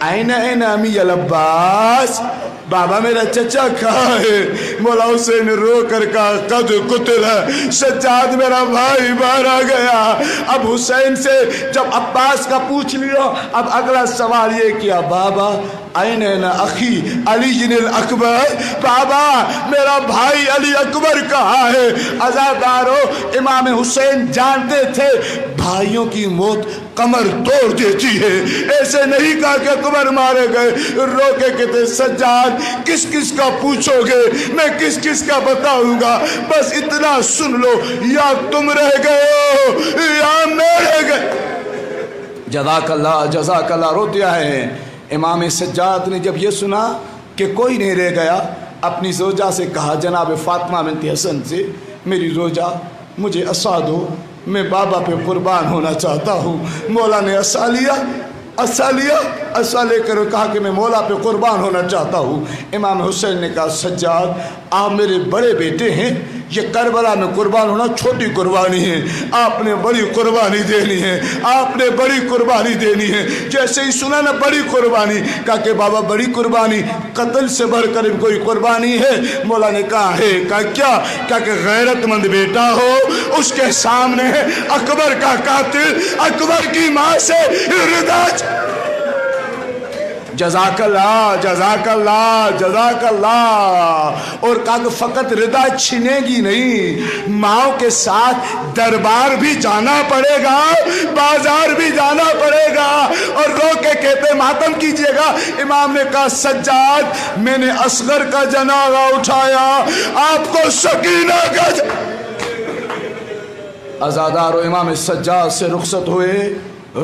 این امی العباس، بابا میرا چچا کہاں ہے؟ مولا حسین رو کر کہا قد قتل، سجاد میرا بھائی مارا گیا۔ اب حسین سے جب عباس کا پوچھ لیا، اب اگلا سوال یہ کیا بابا این اخی علی الاکبر، بابا میرا بھائی علی اکبر کہاں ہے؟ عزادارو امام حسین جانتے تھے بھائیوں کی موت کمر توڑ دیتی ہے، ایسے نہیں کہا کہ اکبر مارے گئے، رو کے کہتے سجاد کس کس کا پوچھو گے، میں کس کس کا بتاؤں گا، بس اتنا سن لو یا تم رہ گئے ہو یا میں رہ گئے۔ جزاک اللہ روتے ہیں۔ امام سجاد نے جب یہ سنا کہ کوئی نہیں رہ گیا، اپنی زوجہ سے کہا جناب فاطمہ بنت حسن سے، میری زوجہ مجھے عصا دو، میں بابا پہ قربان ہونا چاہتا ہوں۔ مولا نے عصا لیا، عصا لے کر کہا کہ میں مولا پہ قربان ہونا چاہتا ہوں۔ امام حسین نے کہا سجاد آپ میرے بڑے بیٹے ہیں، یہ کربلا میں قربان ہونا چھوٹی قربانی ہے، آپ نے بڑی قربانی دینی ہے، آپ نے بڑی قربانی دینی ہے۔ جیسے ہی سنا نا بڑی قربانی، کہا کہ بابا بڑی قربانی قتل سے بڑھ کر کوئی قربانی ہے؟ مولا نے کہا ہے۔ کہا کیا؟ کہا کہ غیرت مند بیٹا ہو، اس کے سامنے اکبر کا قاتل اکبر کی ماں سے ردا۔ جزاک اللہ جزاک اللہ جزاک اللہ۔ اور کہا کہ فقط ردا چھنے گی نہیں، ماں کے ساتھ دربار بھی جانا پڑے گا، بازار بھی جانا پڑے گا۔ اور رو کے کہتے ماتم کیجئے گا۔ امام نے کہا سجاد میں نے اصغر کا جنازہ اٹھایا، آپ کو سکینہ کا عزادار و امام سجاد سے رخصت ہوئے۔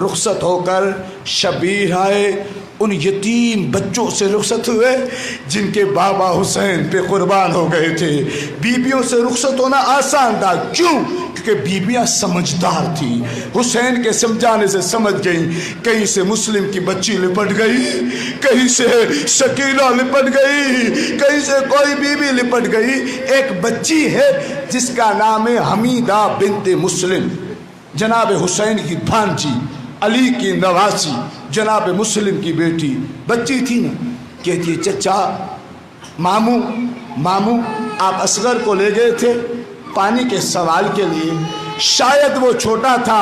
رخصت ہو کر شبیر آئے، ان یتیم بچوں سے رخصت ہوئے جن کے بابا حسین پہ قربان ہو گئے تھے۔ بیویوں سے رخصت ہونا آسان تھا، کیوں؟ کیونکہ بیویاں سمجھدار تھیں، حسین کے سمجھانے سے سمجھ گئیں۔ کہیں سے مسلم کی بچی لپٹ گئی، کہیں سے شکیلہ لپٹ گئی، کہیں سے کوئی بیوی لپٹ گئی۔ ایک بچی ہے جس کا نام ہے حمیدہ بنت مسلم، جناب حسین کی بھانجی، علی کی نواسی، جناب مسلم کی بیٹی۔ بچی تھی نا، کہتی ہے چچا ماموں آپ اصغر کو لے گئے تھے پانی کے سوال کے لیے، شاید وہ چھوٹا تھا،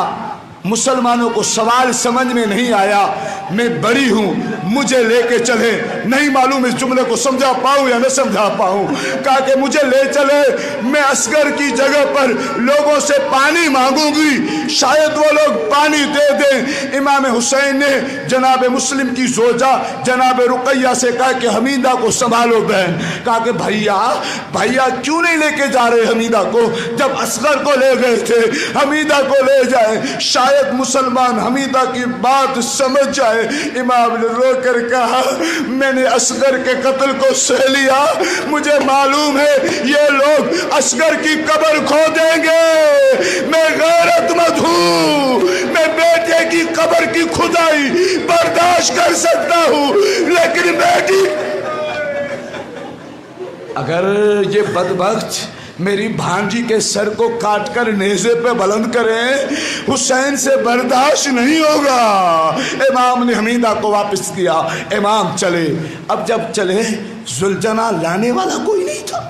مسلمانوں کو سوال سمجھ میں نہیں آیا، میں بڑی ہوں مجھے لے کے چلے۔ نہیں معلوم اس جملے کو سمجھا پاؤں یا نہ سمجھا پاؤں۔ کہا کہ مجھے لے چلے، میں اصغر کی جگہ پر لوگوں سے پانی مانگوں گی، شاید وہ لوگ پانی دے دیں۔ امام حسین نے جناب مسلم کی زوجہ جناب رقیہ سے کہا کہ حمیدہ کو سنبھالو بہن۔ کہا کہ بھائیا کیوں نہیں لے کے جا رہے حمیدہ کو؟ جب اصغر کو لے گئے تھے حمیدہ کو لے جائیں، شاید مسلمان حمیدہ کی بات سمجھ جائے ہے. امام نے رو کر کہا میں نے اصغر کے قتل کو سہ لیا, مجھے معلوم ہے یہ لوگ اصغر کی قبر کھو دیں گے. میں غیرت مند ہوں, میں بیٹے کی قبر کی کھدائی برداشت کر سکتا ہوں, لیکن بیٹی اگر یہ بدبخت میری بھانجی کے سر کو کاٹ کر نیزے پہ بلند کریں, حسین سے برداشت نہیں ہوگا. امام نے حمیدہ کو واپس کیا, امام چلے. اب جب چلے زلجنا لانے والا کوئی نہیں تھا.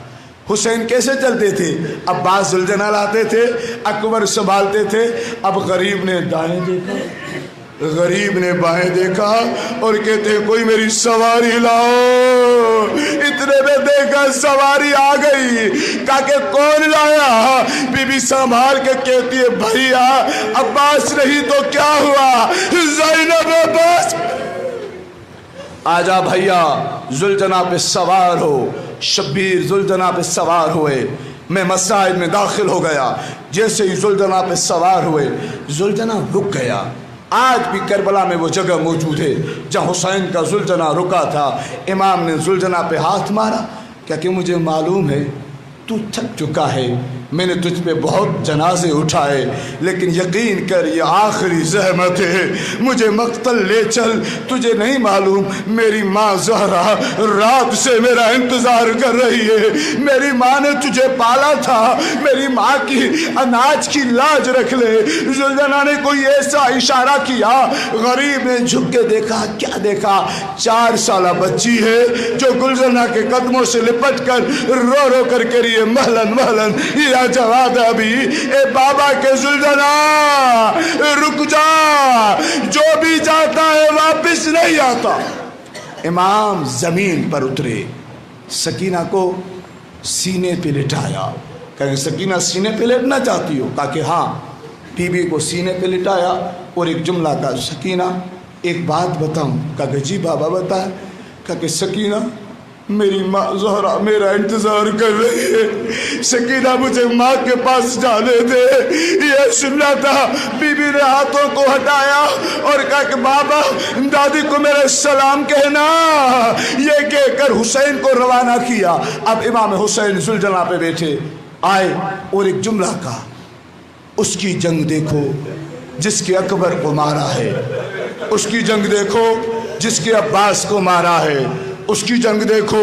حسین کیسے چلتے تھے؟ عباس زلجنا لاتے تھے, اکبر سنبھالتے تھے. اب غریب نے دائیں دیکھا, غریب نے بائیں دیکھا اور کہتے ہیں کوئی میری سواری لاؤ. اتنے میں دیکھا سواری آ گئی. کہا کہ کون لایا؟ بی بی سنبھال کے کہتی ہے بھیا عباس نہیں تو کیا ہوا؟ زینب عباس. آجا بھیا زلجنا پہ سوار ہو. شبیر زلجنا پہ سوار ہوئے. میں مساجد میں داخل ہو گیا. جیسے ہی زلجنا پہ سوار ہوئے زلجنا رک گیا. آج بھی کربلا میں وہ جگہ موجود ہے جہاں حسین کا زلجنا رکا تھا. امام نے زلجنا پہ ہاتھ مارا, کیا کہ مجھے معلوم ہے تو تھک چکا ہے, میں نے تجھ پہ بہت جنازے اٹھائے, لیکن یقین کر یہ آخری زحمت ہے, مجھے مقتل لے چل. تجھے نہیں معلوم میری ماں زہرا رات سے میرا انتظار کر رہی ہے. میری ماں نے تجھے پالا تھا, میری ماں کی اناج کی لاج رکھ لے. زلجنا نے کوئی ایسا اشارہ کیا, غریب نے جھک کے دیکھا. کیا دیکھا؟ 4 سالہ بچی ہے جو گلزنا کے قدموں سے لپٹ کر رو رو کر کے لیے مہلن مہلن یا جواد ابھی. اے بابا کے زلجنا رک جا, جو بھی جاتا ہے واپس نہیں آتا. امام زمین پر اترے, سکینہ کو سینے پہ لٹایا. کہیں سکینہ سینے پہ لیٹنا چاہتی ہو؟ کہا کہ ہاں. بی بی کو سینے پہ لٹایا اور ایک جملہ کہا سکینہ ایک بات بتاؤں. کہا کہ جی بابا بتا. کہا کہ سکینہ میری ماں زہرا میرا انتظار کر رہی ہے, سکینہ مجھے ماں کے پاس جانے دے. یہ سننا تھا. بی بی نے ہاتھوں کو ہٹایا اور کہا کہ بابا دادی کو میرا سلام کہنا. یہ کہہ کر حسین کو روانہ کیا. اب امام حسین زلجنا پہ بیٹھے آئے اور ایک جملہ کہا, اس کی جنگ دیکھو جس کے اکبر کو مارا ہے, اس کی جنگ دیکھو جس کے عباس کو مارا ہے, اس کی جنگ دیکھو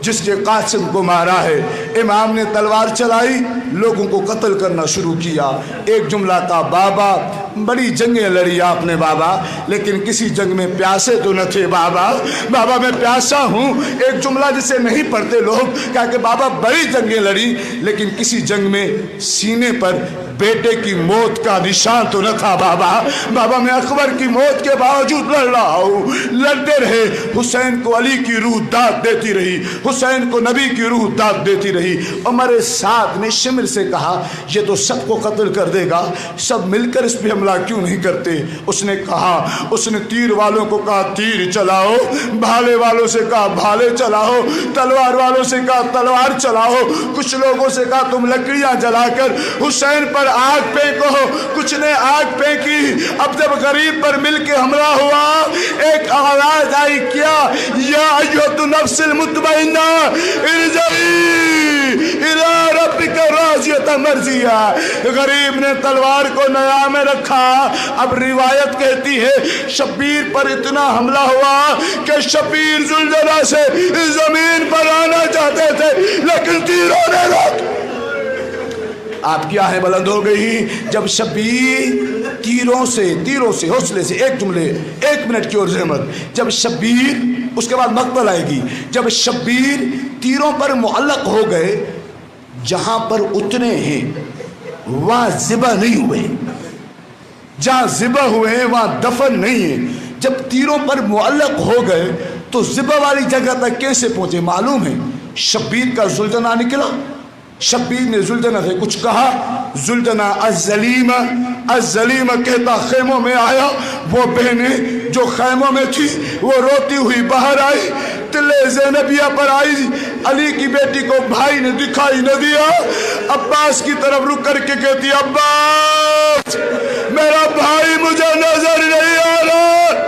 جس کے قاسم کو مارا ہے. امام نے تلوار چلائی, لوگوں کو قتل کرنا شروع کیا. ایک جملہ تھا بابا بڑی جنگیں لڑی آپ نے بابا, لیکن کسی جنگ میں پیاسے تو نہ تھے بابا. بابا میں پیاسا ہوں. ایک جملہ جسے نہیں پڑھتے لوگ, کہا کہ بابا بڑی جنگیں لڑی لیکن کسی جنگ میں سینے پر بیٹے کی موت کا نشان تو نہ تھا بابا. بابا میں اکبر کی موت کے باوجود لڑ رہا ہوں. لڑتے رہے. حسین کو علی کی روح داد دیتی رہی, حسین کو نبی کی روح داد دیتی رہی. عمر سعد نے شمر سے کہا یہ تو سب کو قتل کر دے گا, سب مل کر اس پہ حملہ کیوں نہیں کرتے؟ اس نے کہا, اس نے تیر والوں کو کہا تیر چلاؤ, بھالے والوں سے کہا بھالے چلاؤ, تلوار والوں سے کہا تلوار چلاؤ, کچھ لوگوں سے کہا تم لکڑیاں جلا کر حسین پر آگ پھینکو. کچھ نے آگ پھینکی. اب جب غریب پر مل کے حملہ ہوا ایک آواز آئی, کیا یا ایھا النفس المطمئنہ ارجعی الی ربک راضیۃ مرضیہ. غریب نے تلوار کو نیا میں رکھا. اب روایت کہتی ہے شبیر پر اتنا حملہ ہوا کہ شبیر زلجنا سے زمین پر آنا چاہتے تھے لیکن تیروں نے روک. آپ کی آہیں بلند ہو گئی جب شبیر تیروں سے حوصلے سے. ایک جملے 1 منٹ کی اور زحمت. جب شبیر, اس کے بعد مقتل آئے گی, جب شبیر تیروں پر معلق ہو گئے, جہاں پر اتنے ہیں وہاں ذبح نہیں ہوئے, جہاں ذبح ہوئے ہیں وہاں دفن نہیں ہے. جب تیروں پر معلق ہو گئے تو ذبح والی جگہ تک کیسے پہنچے؟ معلوم ہے شبیر کا زلجنا نکلا. شبیر نے زلجنا سے کچھ کہا. زلجنا الزلیمہ کہتا خیموں میں آیا. وہ بہنیں جو خیموں میں تھی وہ روتی ہوئی باہر آئی. تلے زینبیہ پر آئی. علی کی بیٹی کو بھائی نے دکھائی نہ دیا. عباس کی طرف رک کر کے کہتی عباس میرا بھائی مجھے نظر نہیں آ رہا.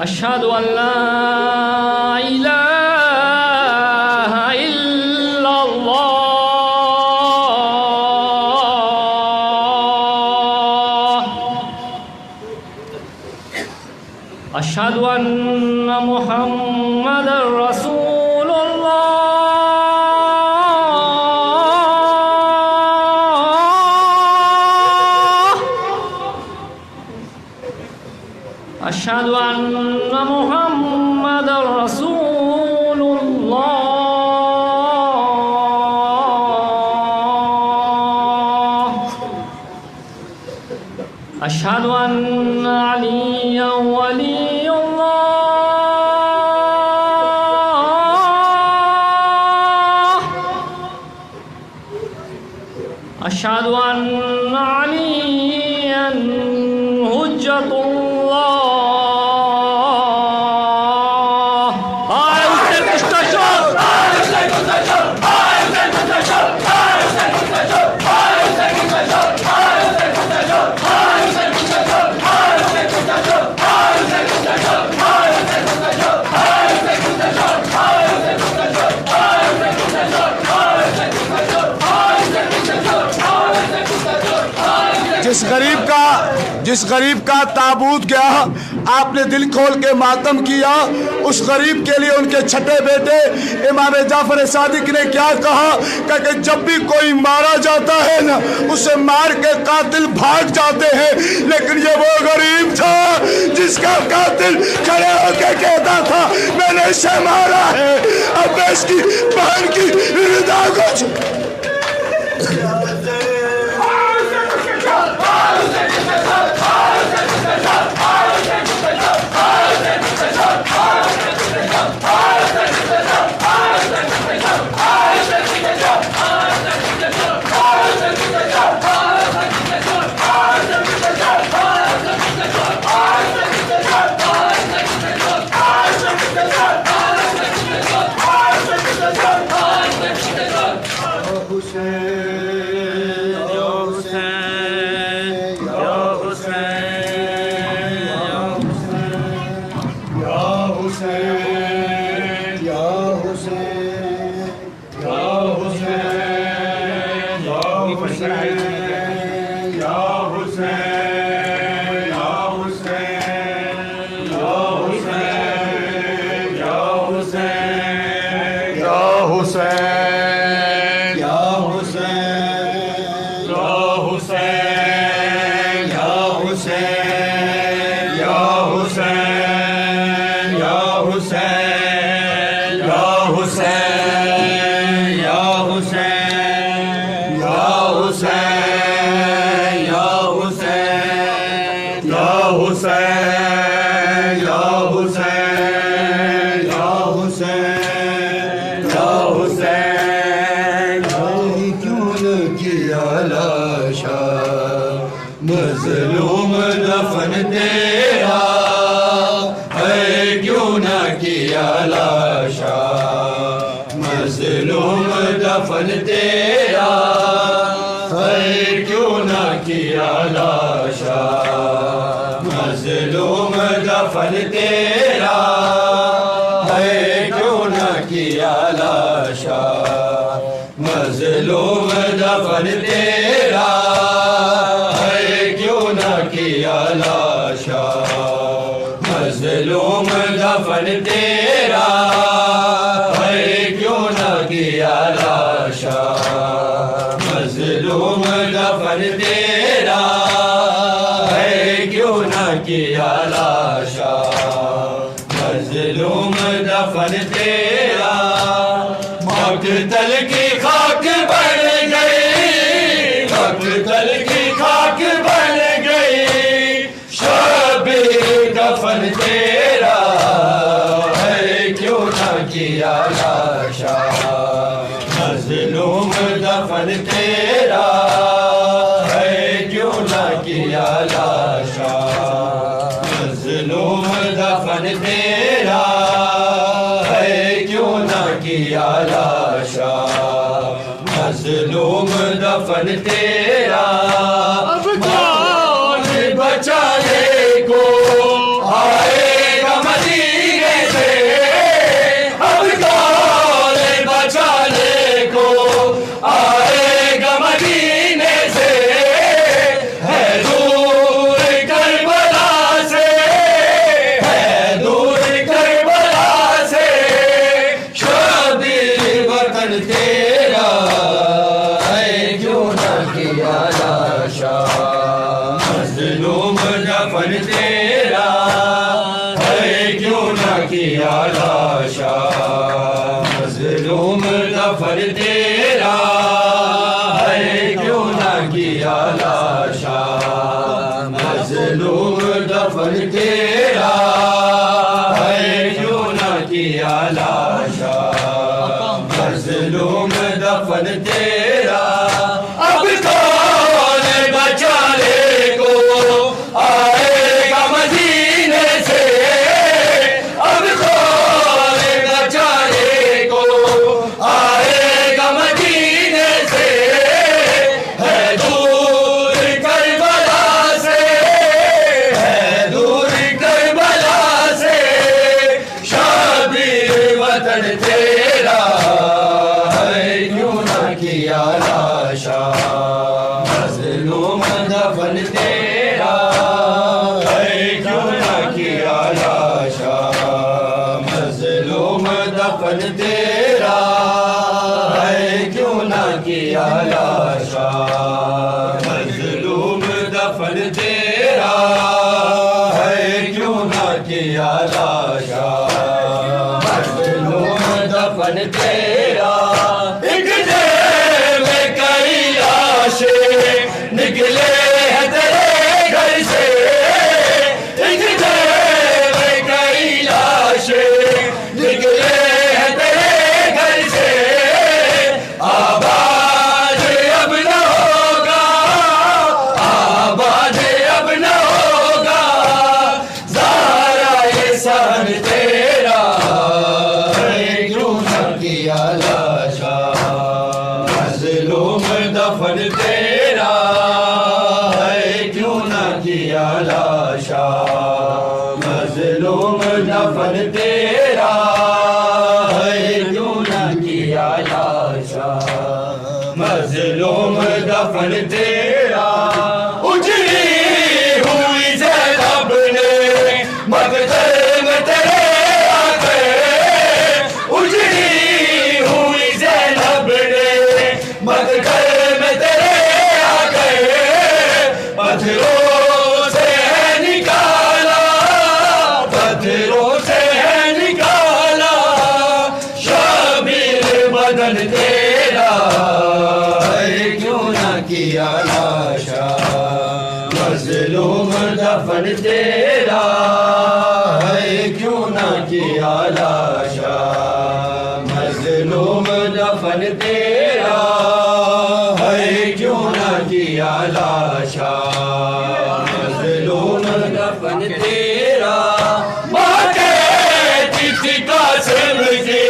أشهد أن لا إله إلا الله أشهد أن محمدا رسول الله أشهد أن محمدا رسول الله أشهد أن عليا ولي الله أشهد أن عليا حجة الله جس غریب کا تابوت گیا آپ نے دل کھول کے ماتم کیا. اس غریب کے لیے ان کے چھٹے بیٹے امام جعفر صادق نے کیا کہا کہ جب بھی کوئی مارا جاتا ہے نا اسے مار کے قاتل بھاگ جاتے ہیں, لیکن یہ وہ غریب تھا جس کا قاتل کھڑے ہو کے کہتا تھا میں نے اسے مارا ہے, اب میں اس کی بہن کی رضا کو مظلوم دفن تیرا ہے کیوں نہ کیا لاشا, مظلوم دفن تیرا ہے کیوں نہ کیا لاشا, مظلوم دفن تیرا ہے کیوں نہ کیا لاشا, مظلوم دفن تیرا کیا لاشا, مظلوم دفن تیرا ہے کیوں نہ کیا لاشا, مظلوم دفن تیرا ہے کیوں نہ کیا لاشا, مظلوم دفن تیرا مقتل کی خاک بن گئی, مقتل کی خاک بن گئی, دفن تیرا ہے کیوں نہ کیا لاشا, مظلوم دفن تیرا ہے کیوں نہ کیا لاشا, مظلوم دفن تیرا ہے کیوں نہ کیا لاشا, مظلوم دفن تیرا کون بچانے کو آئے گا. دفن تیرا ہے کیوں نہ کیا لاشا مظلوم دفن تیرا ہے کیوں نہ کیا لاشا مظلوم دفن تیرا ہے کیوں نہ کیا لاشا مظلوم دفن تیرا اب کون بچانے کو آئے گا مدینے سے اب کون بچانے کو آئے گا مدینے سے ہے دور کربلا سے ہے دور کربلا سے شبیر وطن تیرا ہے کیوں نہ کیا لاشا مظلوم دفن تیرا ہے کیوں نہ کیا لاشا مظلوم دفن تیرا ہے کیوں نہ کیا لاشا مظلوم دفن تیرا ہے کیوں نہ کیا لاشا مظلوم دفن تیرا ایک دیر میں کئی لاشیں نکلے ہیں تیرے گھر سے ایک دیر میں کئی لاشیں نکلے ہیں تیرے گھر سے آباد اب نہ ہوگا آباد اب نہ ہوگا زہرا یہ سہن تیرا ہے کیوں نہ کیا لاشا مظلوم دفن تیرا ہے کیوں نہ کیا لاشا مظلوم دفن تیرا ہے کیوں نہ کیا لاشا مظلوم دفن تیرا اجڑی ہوئی زینب نے مقتل میں تیرے آ گئے اجڑی ہوئی زینب نے مقتل میں تیرے آ گئے پتھروں سے ہے نکالا پتھروں سے ہے نکالا شبیر بدن تیرا ہے کیوں نہ کیا لاشا مظلوم دفن تیرا ہے کیوں نہ کیا لاشا مظلوم دفن تیرا ہے کیوں نہ کیا لاشا مظلوم دفن تیرا ماں کہتی تھی قاسم کی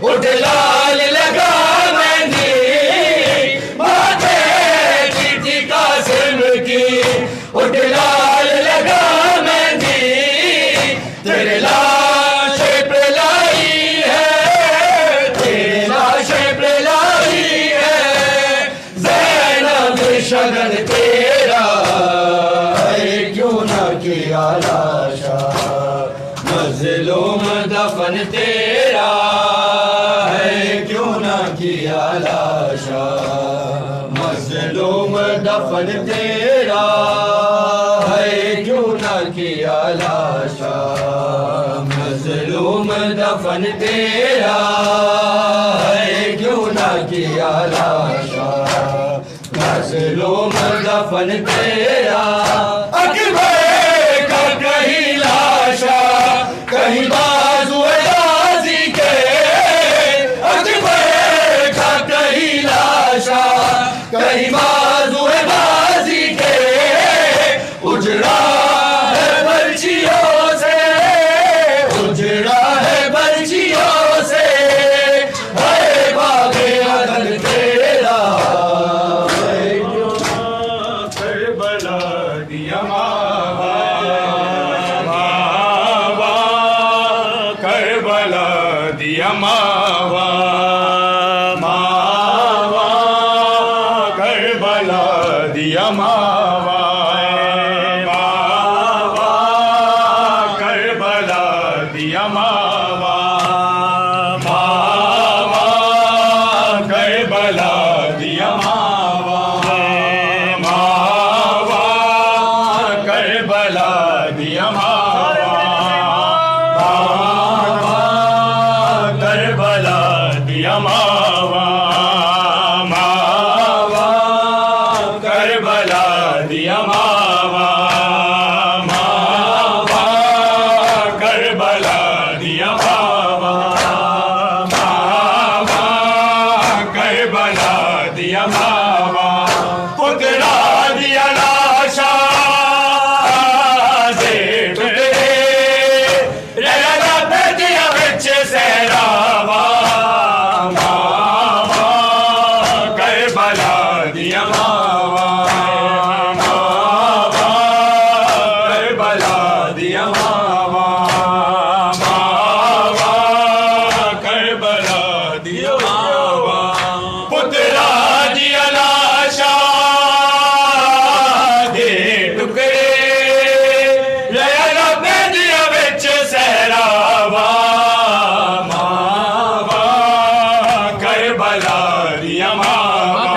اٹھ لال لگا مہندی ماں کہتی تھی قاسم کی اٹھ لال لگا مہندی تیرے لاش پہ لائی ہے تیرے لاش پہ لائی ہے زینب شگن تیرا ہے کیوں نہ کیا لاشا مظلوم دفن تیرا ہے کیوں نہ کیا لاشا مظلوم دفن تیرا ہے کیوں نہ کیا لاشا مظلوم دفن تیرا ہے کیوں نہ کیا لاشا مظلوم دفن تیرا اکبر کا کہیں لاشا کہیں بازو غازی کے اکبر کا کہیں لاشا کہیں بازو غازی کے اجڑا ہے برچیوں سے اجڑا ہے برچیوں سے ہے باغ عدن تیرا ہے کیوں نہ کربلا دیا ماوا ماوا کربلا دیا ماوا ماوا کربلا دیا ماوا ماوا کربلا دیا ماوا ماوا کربلا دیا ماوا پترا دیا لاشا دے ٹکڑے رلا دیا بچ سہراوا ماوا کربلا دیا ماوا ماوا کربلا دیا ماوا ماوا کربلا دیا ماوا پترا دیا لاشا دے ٹکڑے رلا دیا بچ سہراوا ماوا کربلا دیا ماوا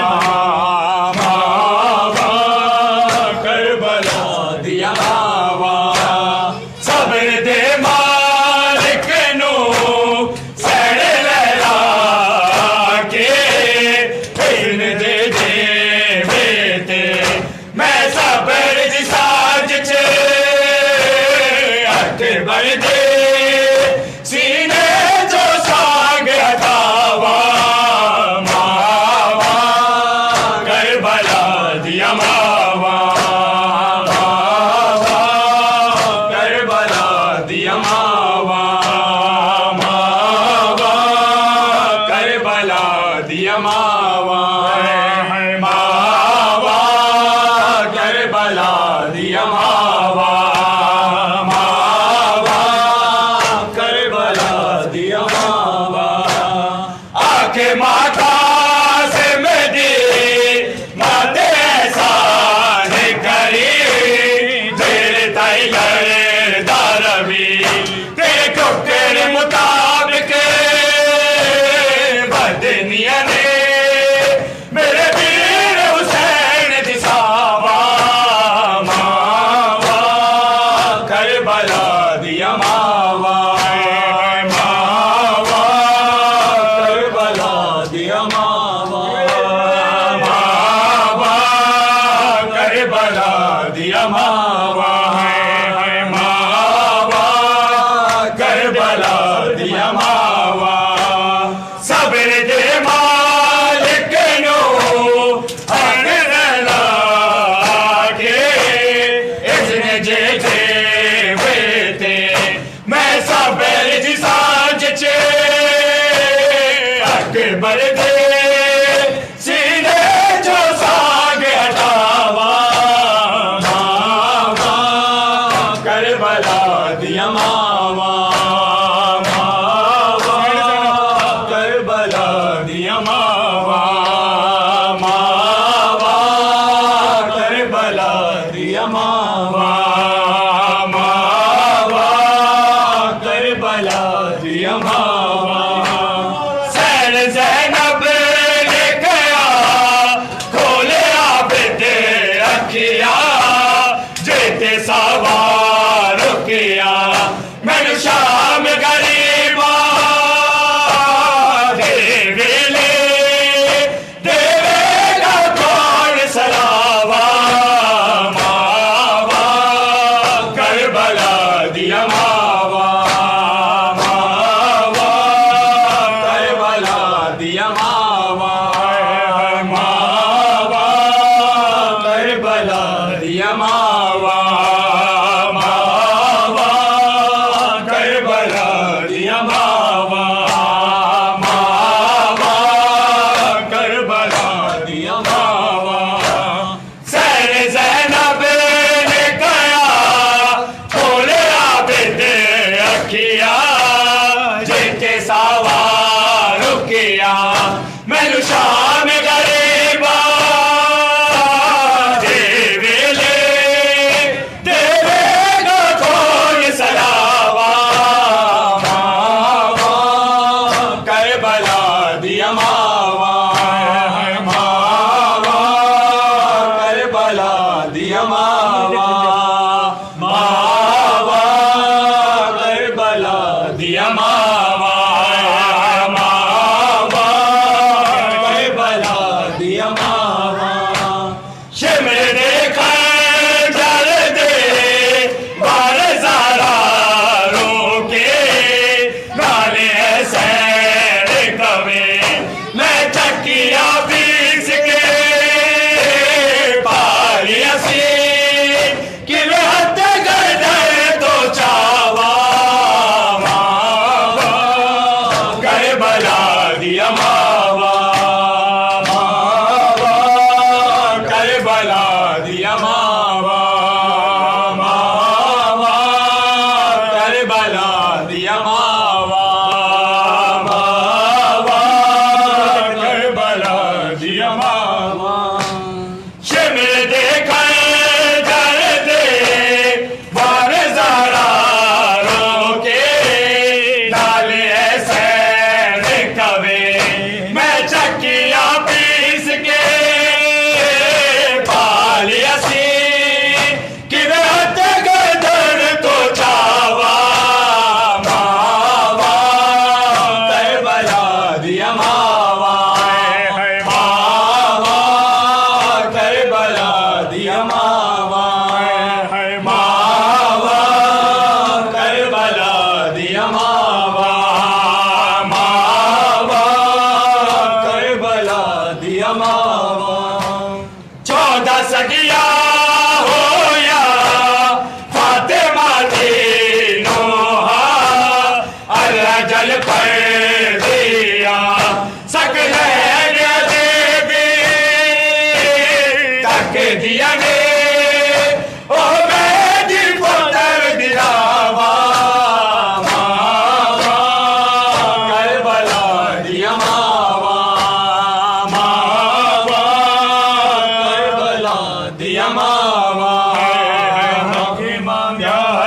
ماوا کربلا دیا ماوا صبر دے مالک نو سڑ لہرا کے پھر دے دے بیتے میں صبر دی ساج چ ہتھ بڑھ دے سینے جو ساگ ہٹاوا ماوا کربلا دیا ماوا ماوا کربلا دیا ماوا ماوا کربلا دیا ماوا ماوا کربلا دیا ماوا ماوا کربلا دیا ماوا آکے ماتا سے مدی ماتے احسان کری تیرے تائی لردار بھی تیرے ٹکڑ مطابق بدنیا نے میرے پیر حسین دساوا ماوا کربلا دیا ماوا ماوا کربلا دیا ماوا ماوا کربلا دیا ماوا ماوا کربلا دیا ماوا صبر دے مالک نو ہن رلا کے اذن جے تے ویتے میں صبر دی سانج چ اکبر دے سینے جو ساگ ہٹاوا ماوا کربلا دیا ماوا ماوا کربلا دیا ماوا ماوا کربلا دیا ماوا ماوا کربلا دیا ماوا سین زینب نے کہا کھولے عابد اکھیا جیتے سوار کیا میں شام غریبا دے ویلے دے گا کون سلاوا ماوا کربلا دیا ماوا ماوا کربلا دیا ماوا ماوا کربلا دیا ماوا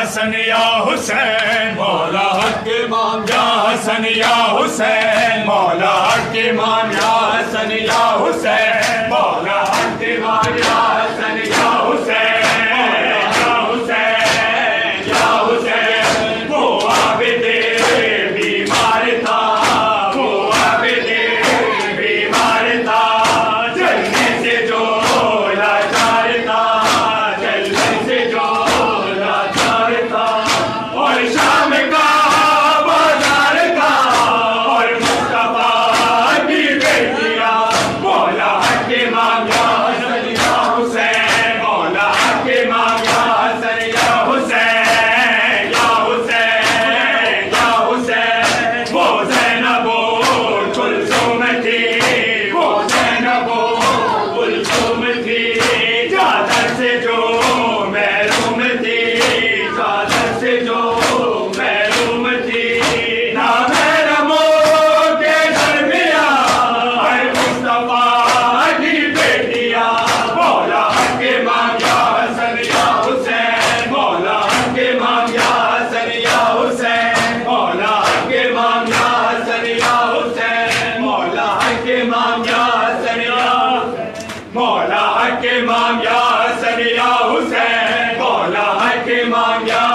حسن یا حسین مولا حق امام یا حسن یا حسین مولا حق امام یا حسن یا حسین مولا حق امام یا حسن یا حسین یا حسین یا حسین وہ عابد بیمار تھا وہ عابد بیمار تھا جلنے سے جو لاچار تھا جلنے سے جو لاچار تھا اور شام کا بازار کا اور مصطفیٰ کی بیٹیاں مولا حق امام یا حسن یا حسین مولا حق امام یا حسن یا حسین یا حسین یا حسین وہ زینب و کلثوم تھی وہ زینب و کلثوم تھی چادر سے جو محروم تھی چادر سے جو محروم تھی نہ محرموں کے درمیان ہر مصطفیٰ کی بیٹیاں مولا حق امام یا حسن یا حسین مولا حق امام یا حسن یا حسین مولا حق امام یا حسن یا حسین مولا حق امام یا حسن یا مولا حق امام یا حسن یا حسین مولا حق امام یا